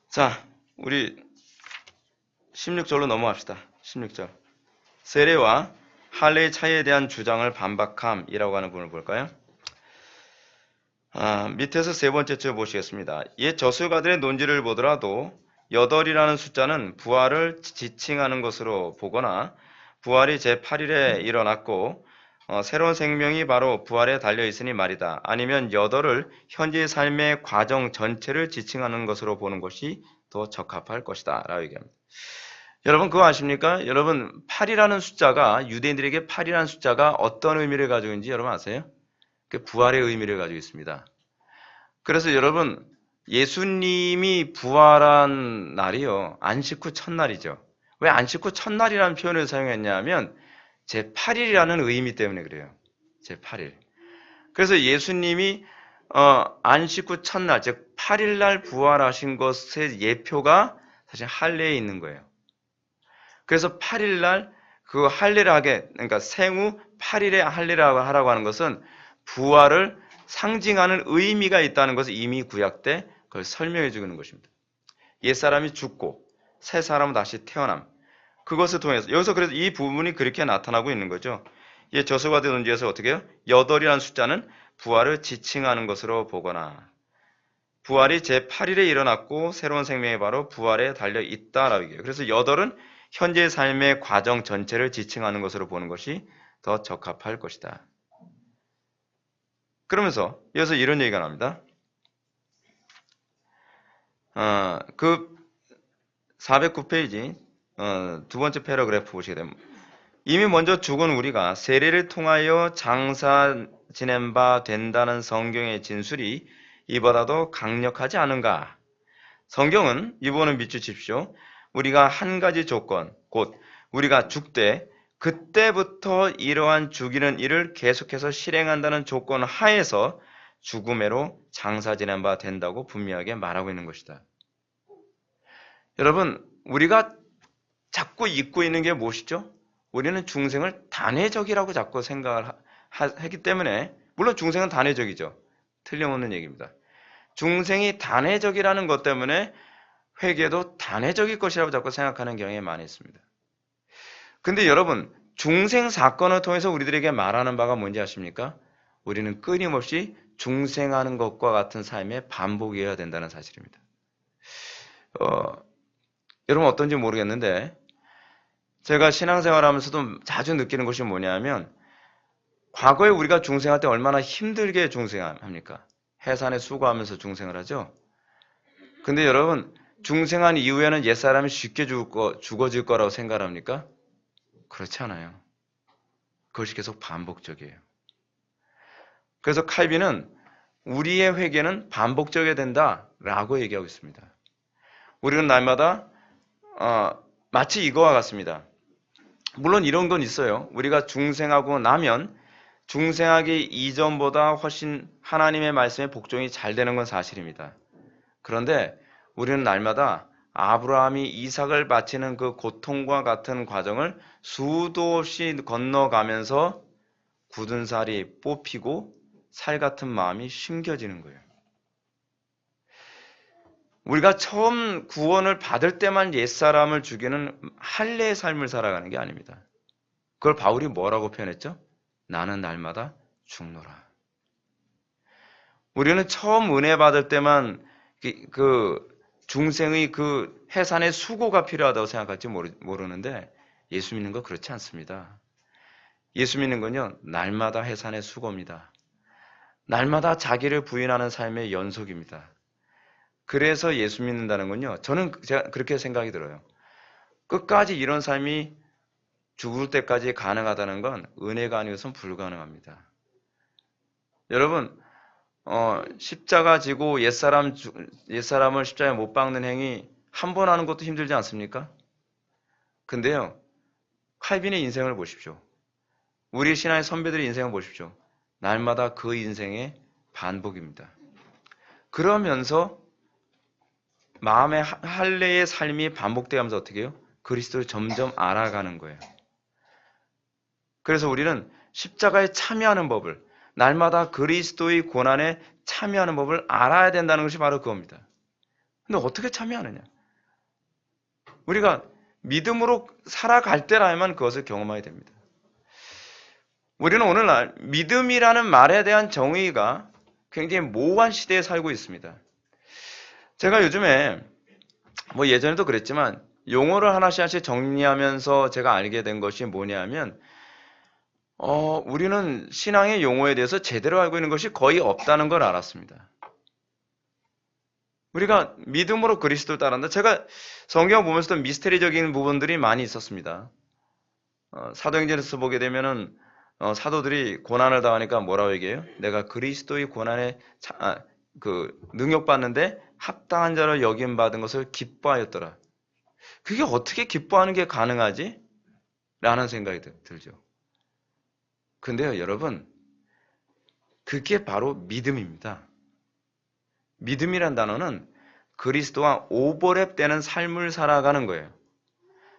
자, 우리 16절로 넘어갑시다. 16절. 세례와 할례의 차이에 대한 주장을 반박함이라고 하는 부분을 볼까요? 밑에서 세 번째 줄 보시겠습니다. 옛 저술가들의 논지를 보더라도 8이라는 숫자는 부활을 지칭하는 것으로 보거나 부활이 제8일에 일어났고 새로운 생명이 바로 부활에 달려있으니 말이다. 아니면 8을 현재의 삶의 과정 전체를 지칭하는 것으로 보는 것이 더 적합할 것이다 라고 얘기합니다. 여러분 그거 아십니까? 여러분 8이라는 숫자가 유대인들에게 8이라는 숫자가 어떤 의미를 가지고 있는지 여러분 아세요? 그 부활의 의미를 가지고 있습니다. 그래서 여러분 예수님이 부활한 날이요 안식 후 첫날이죠. 왜 안식 후 첫날이라는 표현을 사용했냐 하면 제8일이라는 의미 때문에 그래요. 제8일. 그래서 예수님이 안식 후 첫날 즉 8일날 부활하신 것의 예표가 사실 할례에 있는 거예요. 그래서 8일날 그 할례를 하게 그러니까 생후 8일에 할례를 하라고 하는 것은 부활을 상징하는 의미가 있다는 것을 이미 구약 때 그걸 설명해 주는 것입니다. 옛사람이 죽고 새 사람은 다시 태어남. 그것을 통해서 여기서 그래서 이 부분이 그렇게 나타나고 있는 거죠. 이 저술가들 논지에서 어떻게 해요? 8이라는 숫자는 부활을 지칭하는 것으로 보거나 부활이 제8일에 일어났고 새로운 생명이 바로 부활에 달려 있다라고 얘기해요. 그래서 8은 현재의 삶의 과정 전체를 지칭하는 것으로 보는 것이 더 적합할 것이다. 그러면서 여기서 이런 얘기가 나옵니다. 그 409페이지 두 번째 패러그래프 보시게 되면 이미 먼저 죽은 우리가 세례를 통하여 장사 지낸 바 된다는 성경의 진술이 이보다도 강력하지 않은가? 성경은 이 부분을 비추십시오. 우리가 한 가지 조건, 곧 우리가 죽되 그때부터 이러한 죽이는 일을 계속해서 실행한다는 조건 하에서 죽음으로 장사 지낸 바 된다고 분명하게 말하고 있는 것이다. 여러분, 우리가 자꾸 잊고 있는 게 무엇이죠? 우리는 중생을 단회적이라고 자꾸 생각을 하기 때문에 물론 중생은 단회적이죠. 틀림없는 얘기입니다. 중생이 단회적이라는 것 때문에 회개도 단회적일 것이라고 자꾸 생각하는 경향이 많이 있습니다. 근데 여러분 중생 사건을 통해서 우리들에게 말하는 바가 뭔지 아십니까? 우리는 끊임없이 중생하는 것과 같은 삶의 반복이어야 된다는 사실입니다. 여러분 어떤지 모르겠는데 제가 신앙생활하면서도 자주 느끼는 것이 뭐냐면 과거에 우리가 중생할 때 얼마나 힘들게 중생합니까? 해산에 수고하면서 중생을 하죠. 근데 여러분 중생한 이후에는 옛사람이 쉽게 죽어질 거라고 생각합니까? 그렇지 않아요. 그것이 계속 반복적이에요. 그래서 칼빈은 우리의 회개는 반복적이어야 된다라고 얘기하고 있습니다. 우리는 날마다 마치 이거와 같습니다. 물론 이런 건 있어요. 우리가 중생하고 나면 중생하기 이전보다 훨씬 하나님의 말씀에 복종이 잘 되는 건 사실입니다. 그런데 우리는 날마다 아브라함이 이삭을 바치는 그 고통과 같은 과정을 수도 없이 건너가면서 굳은 살이 뽑히고 살 같은 마음이 심겨지는 거예요. 우리가 처음 구원을 받을 때만 옛사람을 죽이는 할례의 삶을 살아가는 게 아닙니다. 그걸 바울이 뭐라고 표현했죠? 나는 날마다 죽노라. 우리는 처음 은혜 받을 때만 그 중생의 그 해산의 수고가 필요하다고 생각할지 모르는데 예수 믿는 거 그렇지 않습니다. 예수 믿는 건요 날마다 해산의 수고입니다. 날마다 자기를 부인하는 삶의 연속입니다. 그래서 예수 믿는다는 건요 제가 그렇게 생각이 들어요. 끝까지 이런 삶이 죽을 때까지 가능하다는 건 은혜가 아니어서는 불가능합니다. 여러분 십자가 지고 옛사람을 십자가에 못 박는 행위 한 번 하는 것도 힘들지 않습니까? 근데요 칼빈의 인생을 보십시오. 우리 신앙의 선배들의 인생을 보십시오. 날마다 그 인생의 반복입니다. 그러면서 마음의 할례의 삶이 반복되면서 어떻게 해요? 그리스도를 점점 알아가는 거예요. 그래서 우리는 십자가에 참여하는 법을, 날마다 그리스도의 고난에 참여하는 법을 알아야 된다는 것이 바로 그겁니다. 근데 어떻게 참여하느냐? 우리가 믿음으로 살아갈 때라야만 그것을 경험하게 됩니다. 우리는 오늘날 믿음이라는 말에 대한 정의가 굉장히 모호한 시대에 살고 있습니다. 제가 요즘에 예전에도 그랬지만 용어를 하나씩 정리하면서 제가 알게 된 것이 뭐냐면 우리는 신앙의 용어에 대해서 제대로 알고 있는 것이 거의 없다는 걸 알았습니다. 우리가 믿음으로 그리스도를 따른다. 제가 성경을 보면서도 미스테리적인 부분들이 많이 있었습니다. 사도행전에서 보게 되면은 사도들이 고난을 당하니까 뭐라고 얘기해요? 내가 그리스도의 고난에 능욕받는데 합당한 자로 여김받은 것을 기뻐하였더라. 그게 어떻게 기뻐하는 게 가능하지? 라는 생각이 들죠. 근데요, 여러분, 그게 바로 믿음입니다. 믿음이란 단어는 그리스도와 오버랩되는 삶을 살아가는 거예요.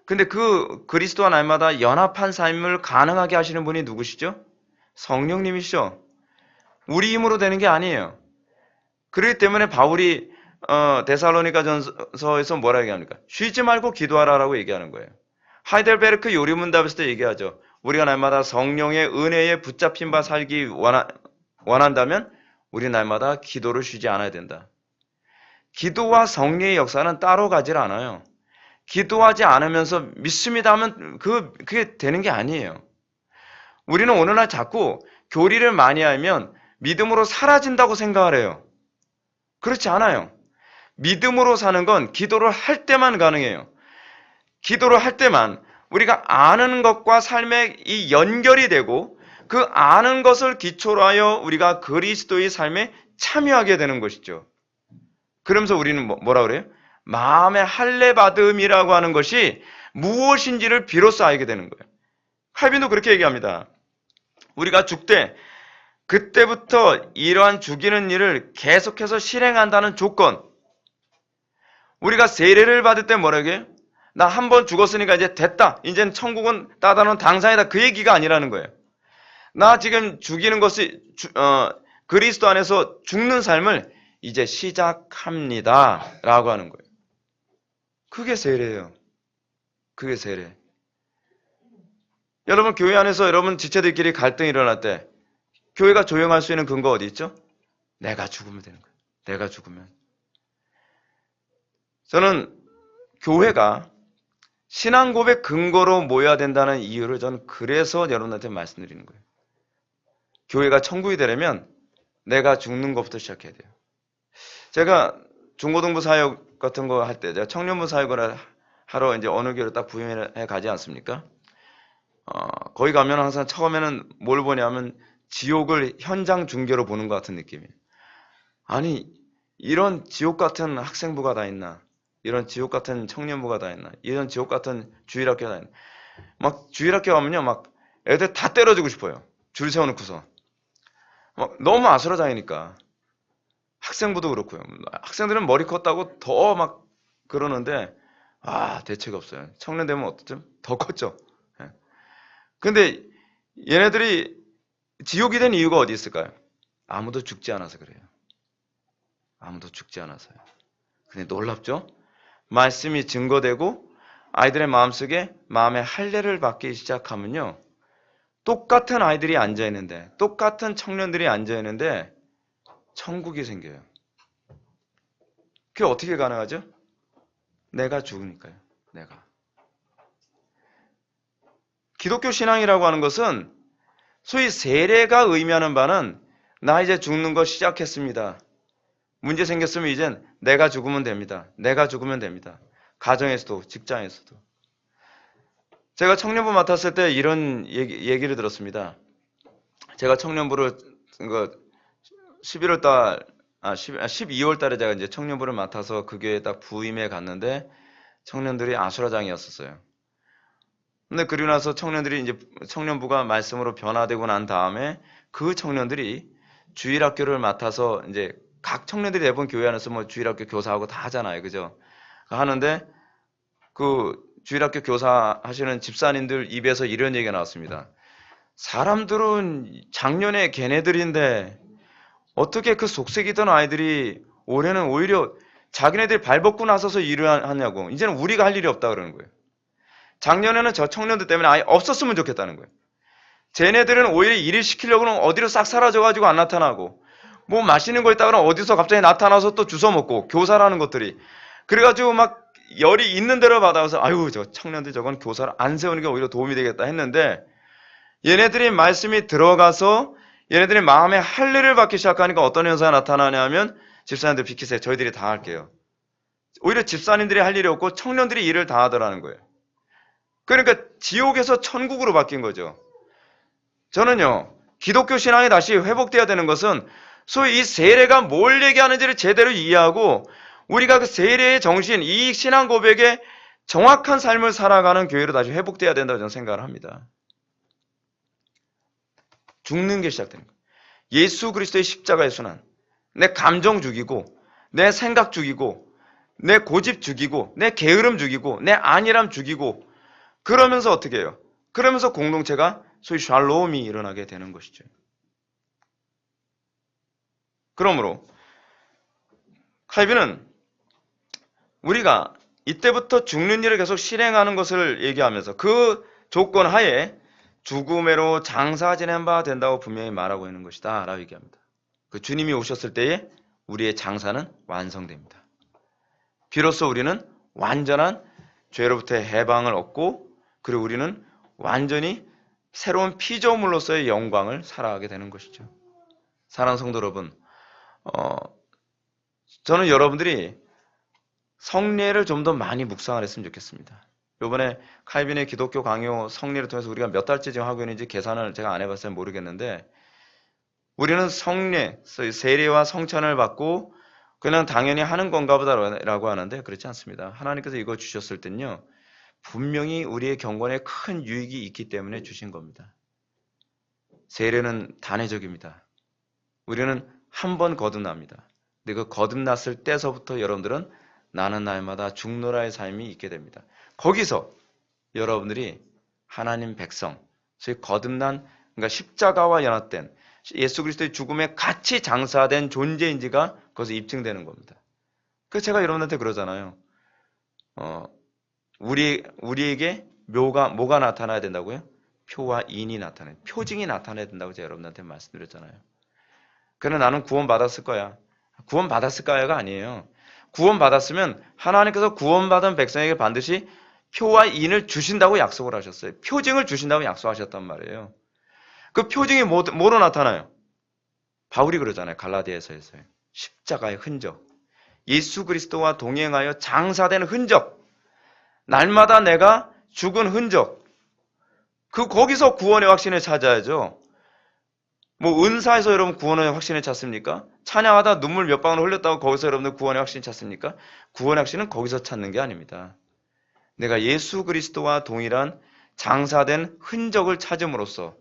근데 그 그리스도와 날마다 연합한 삶을 가능하게 하시는 분이 누구시죠? 성령님이시죠. 우리 힘으로 되는 게 아니에요. 그렇기 때문에 바울이 데살로니가전서에서 뭐라 얘기합니까? 쉬지 말고 기도하라라고 얘기하는 거예요. 하이델베르크 요리문답에서도 얘기하죠. 우리가 날마다 성령의 은혜에 붙잡힌 바 살기 원한다면 우리 날마다 기도를 쉬지 않아야 된다. 기도와 성령의 역사는 따로 가질 않아요. 기도하지 않으면서 믿습니다 하면 그게 되는 게 아니에요. 우리는 오늘날 자꾸 교리를 많이 알면 믿음으로 사라진다고 생각을 해요. 그렇지 않아요. 믿음으로 사는 건 기도를 할 때만 가능해요. 기도를 할 때만 우리가 아는 것과 삶에 이 연결이 되고 그 아는 것을 기초로 하여 우리가 그리스도의 삶에 참여하게 되는 것이죠. 그러면서 우리는 뭐라 그래요? 마음의 할례 받음이라고 하는 것이 무엇인지를 비로소 알게 되는 거예요. 칼빈도 그렇게 얘기합니다. 우리가 죽되 그때부터 이러한 죽이는 일을 계속해서 실행한다는 조건. 우리가 세례를 받을 때 뭐라고 해요? 나 한 번 죽었으니까 이제 됐다. 이제는 천국은 따다놓은 당상이다. 그 얘기가 아니라는 거예요. 나 지금 죽이는 것이 그리스도 안에서 죽는 삶을 이제 시작합니다. 라고 하는 거예요. 그게 세례예요. 그게 세례. 여러분 교회 안에서 여러분 지체들끼리 갈등이 일어날 때 교회가 조용할 수 있는 근거 어디 있죠? 내가 죽으면 되는 거예요. 내가 죽으면. 저는 교회가 신앙 고백 근거로 모여야 된다는 이유를 저는 그래서 여러분한테 말씀드리는 거예요. 교회가 천국이 되려면 내가 죽는 것부터 시작해야 돼요. 제가 중고등부 사역 같은 거 할 때, 제가 청년부 사역을 하러 이제 어느 교회를 딱 부임해 가지 않습니까? 거기 가면 항상 처음에는 뭘 보냐면 지옥을 현장 중계로 보는 것 같은 느낌이에요. 아니, 이런 지옥 같은 학생부가 다 있나? 이런 지옥 같은 청년부가 다 있나? 이런 지옥 같은 주일학교가 다 있나? 막 주일학교 가면요, 막 애들 다 때려주고 싶어요. 줄 세워놓고서. 막 너무 아수라장이니까. 학생부도 그렇고요. 학생들은 머리 컸다고 더 막 그러는데, 대책 없어요. 청년 되면 어떻죠? 더 컸죠. 예. 근데 얘네들이 지옥이 된 이유가 어디 있을까요? 아무도 죽지 않아서 그래요. 아무도 죽지 않아서요. 근데 놀랍죠? 말씀이 증거되고 아이들의 마음속에 마음의 할례를 받기 시작하면요. 똑같은 아이들이 앉아있는데, 똑같은 청년들이 앉아있는데 천국이 생겨요. 그게 어떻게 가능하죠? 내가 죽으니까요. 내가. 기독교 신앙이라고 하는 것은 소위 세례가 의미하는 바는 나 이제 죽는 거 시작했습니다. 문제 생겼으면 이젠 내가 죽으면 됩니다. 내가 죽으면 됩니다. 가정에서도 직장에서도. 제가 청년부 맡았을 때 이런 얘기를 들었습니다. 제가 청년부를 12월 달에 제가 이제 청년부를 맡아서 그 교회에 딱 부임해 갔는데 청년들이 아수라장이었었어요. 근데 그리고 나서 청년들이 이제 청년부가 말씀으로 변화되고 난 다음에 그 청년들이 주일학교를 맡아서 이제 각 청년들이 대부분 교회 안에서 뭐 주일학교 교사하고 다 하잖아요. 그죠? 하는데 그 주일학교 교사 하시는 집사님들 입에서 이런 얘기가 나왔습니다. 사람들은 작년에 걔네들인데 어떻게 그 속색이던 아이들이 올해는 오히려 자기네들이 발 벗고 나서서 일을 하냐고. 이제는 우리가 할 일이 없다 그러는 거예요. 작년에는 저 청년들 때문에 아예 없었으면 좋겠다는 거예요. 쟤네들은 오히려 일을 시키려고는 어디로 싹 사라져가지고 안 나타나고 뭐 맛있는 거 있다가 어디서 갑자기 나타나서 또 주워 먹고 교사라는 것들이 그래가지고 막 열이 있는 대로 받아서 아유 저 청년들 저건 교사를 안 세우는 게 오히려 도움이 되겠다 했는데 얘네들이 말씀이 들어가서 얘네들이 마음에 할례를 받기 시작하니까 어떤 현상이 나타나냐면 집사님들 비키세요. 저희들이 다 할게요. 오히려 집사님들이 할 일이 없고 청년들이 일을 다 하더라는 거예요. 그러니까 지옥에서 천국으로 바뀐 거죠. 저는요. 기독교 신앙이 다시 회복돼야 되는 것은 소위 이 세례가 뭘 얘기하는지를 제대로 이해하고 우리가 그 세례의 정신, 이 신앙 고백에 정확한 삶을 살아가는 교회로 다시 회복돼야 된다고 저는 생각을 합니다. 죽는 게 시작되는 거예요. 예수 그리스도의 십자가의 순환. 내 감정 죽이고 내 생각 죽이고 내 고집 죽이고 내 게으름 죽이고 내 안일함 죽이고 그러면서 어떻게 해요? 그러면서 공동체가 소위 샬롬이 일어나게 되는 것이죠. 그러므로 칼빈은 우리가 이때부터 죽는 일을 계속 실행하는 것을 얘기하면서 그 조건 하에 죽음으로 장사 지낸 바 된다고 분명히 말하고 있는 것이다 라고 얘기합니다. 그 주님이 오셨을 때에 우리의 장사는 완성됩니다. 비로소 우리는 완전한 죄로부터의 해방을 얻고 그리고 우리는 완전히 새로운 피조물로서의 영광을 살아가게 되는 것이죠. 사랑하는 성도 여러분, 저는 여러분들이 성례를 좀 더 많이 묵상을 했으면 좋겠습니다. 이번에 칼빈의 기독교 강요 성례를 통해서 우리가 몇 달째 지금 하고 있는지 계산을 제가 안 해봤어요. 모르겠는데 우리는 성례, 세례와 성찬을 받고 그냥 당연히 하는 건가 보다라고 하는데 그렇지 않습니다. 하나님께서 이거 주셨을 땐요. 분명히 우리의 경건에 큰 유익이 있기 때문에 주신 겁니다. 세례는 단회적입니다. 우리는 한 번 거듭납니다. 근데 그 거듭났을 때서부터 여러분들은 나는 날마다 죽노라의 삶이 있게 됩니다. 거기서 여러분들이 하나님 백성, 소위 거듭난 그러니까 십자가와 연합된 예수 그리스도의 죽음에 같이 장사된 존재인지가 거기서 입증되는 겁니다. 그래서 제가 여러분한테 그러잖아요. 우리에게 뭐가 나타나야 된다고요? 표와 인이 나타나요. 표징이 나타나야 된다고 제가 여러분한테 말씀드렸잖아요. 그래 나는 구원받았을 거야. 구원받았을 거야가 아니에요. 구원받았으면 하나님께서 구원받은 백성에게 반드시 표와 인을 주신다고 약속을 하셨어요. 표징을 주신다고 약속하셨단 말이에요. 그 표징이 뭐로 나타나요? 바울이 그러잖아요. 갈라디아서에서요. 십자가의 흔적. 예수 그리스도와 동행하여 장사된 흔적. 날마다 내가 죽은 흔적. 거기서 구원의 확신을 찾아야죠. 뭐 은사에서 여러분 구원의 확신을 찾습니까? 찬양하다 눈물 몇 방울 흘렸다고 거기서 여러분들 구원의 확신을 찾습니까? 구원의 확신은 거기서 찾는 게 아닙니다. 내가 예수 그리스도와 동일한 장사된 흔적을 찾음으로써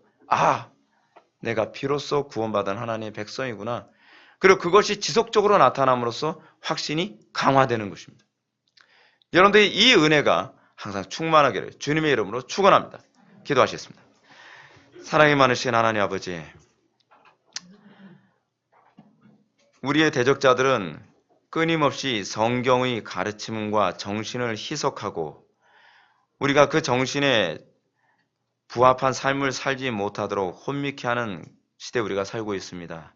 내가 비로소 구원받은 하나님의 백성이구나. 그리고 그것이 지속적으로 나타남으로써 확신이 강화되는 것입니다. 여러분들이 이 은혜가 항상 충만하기를 주님의 이름으로 축원합니다. 기도하시겠습니다. 사랑이 많으신 하나님 아버지, 우리의 대적자들은 끊임없이 성경의 가르침과 정신을 희석하고 우리가 그 정신에 부합한 삶을 살지 못하도록 혼미케 하는 시대에 우리가 살고 있습니다.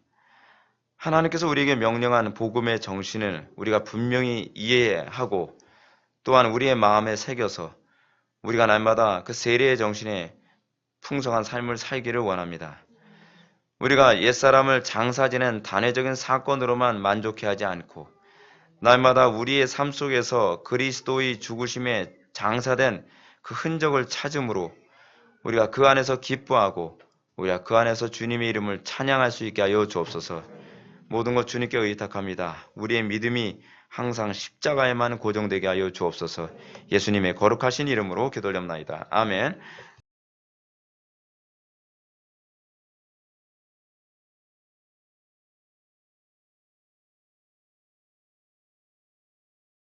하나님께서 우리에게 명령한 복음의 정신을 우리가 분명히 이해하고 또한 우리의 마음에 새겨서 우리가 날마다 그 세례의 정신에 풍성한 삶을 살기를 원합니다. 우리가 옛사람을 장사 지낸 단회적인 사건으로만 만족해하지 않고 날마다 우리의 삶 속에서 그리스도의 죽으심에 장사된 그 흔적을 찾음으로 우리가 그 안에서 기뻐하고 우리가 그 안에서 주님의 이름을 찬양할 수 있게 하여 주옵소서. 모든 것 주님께 의탁합니다. 우리의 믿음이 항상 십자가에만 고정되게 하여 주옵소서. 예수님의 거룩하신 이름으로 기도드립나이다. 아멘.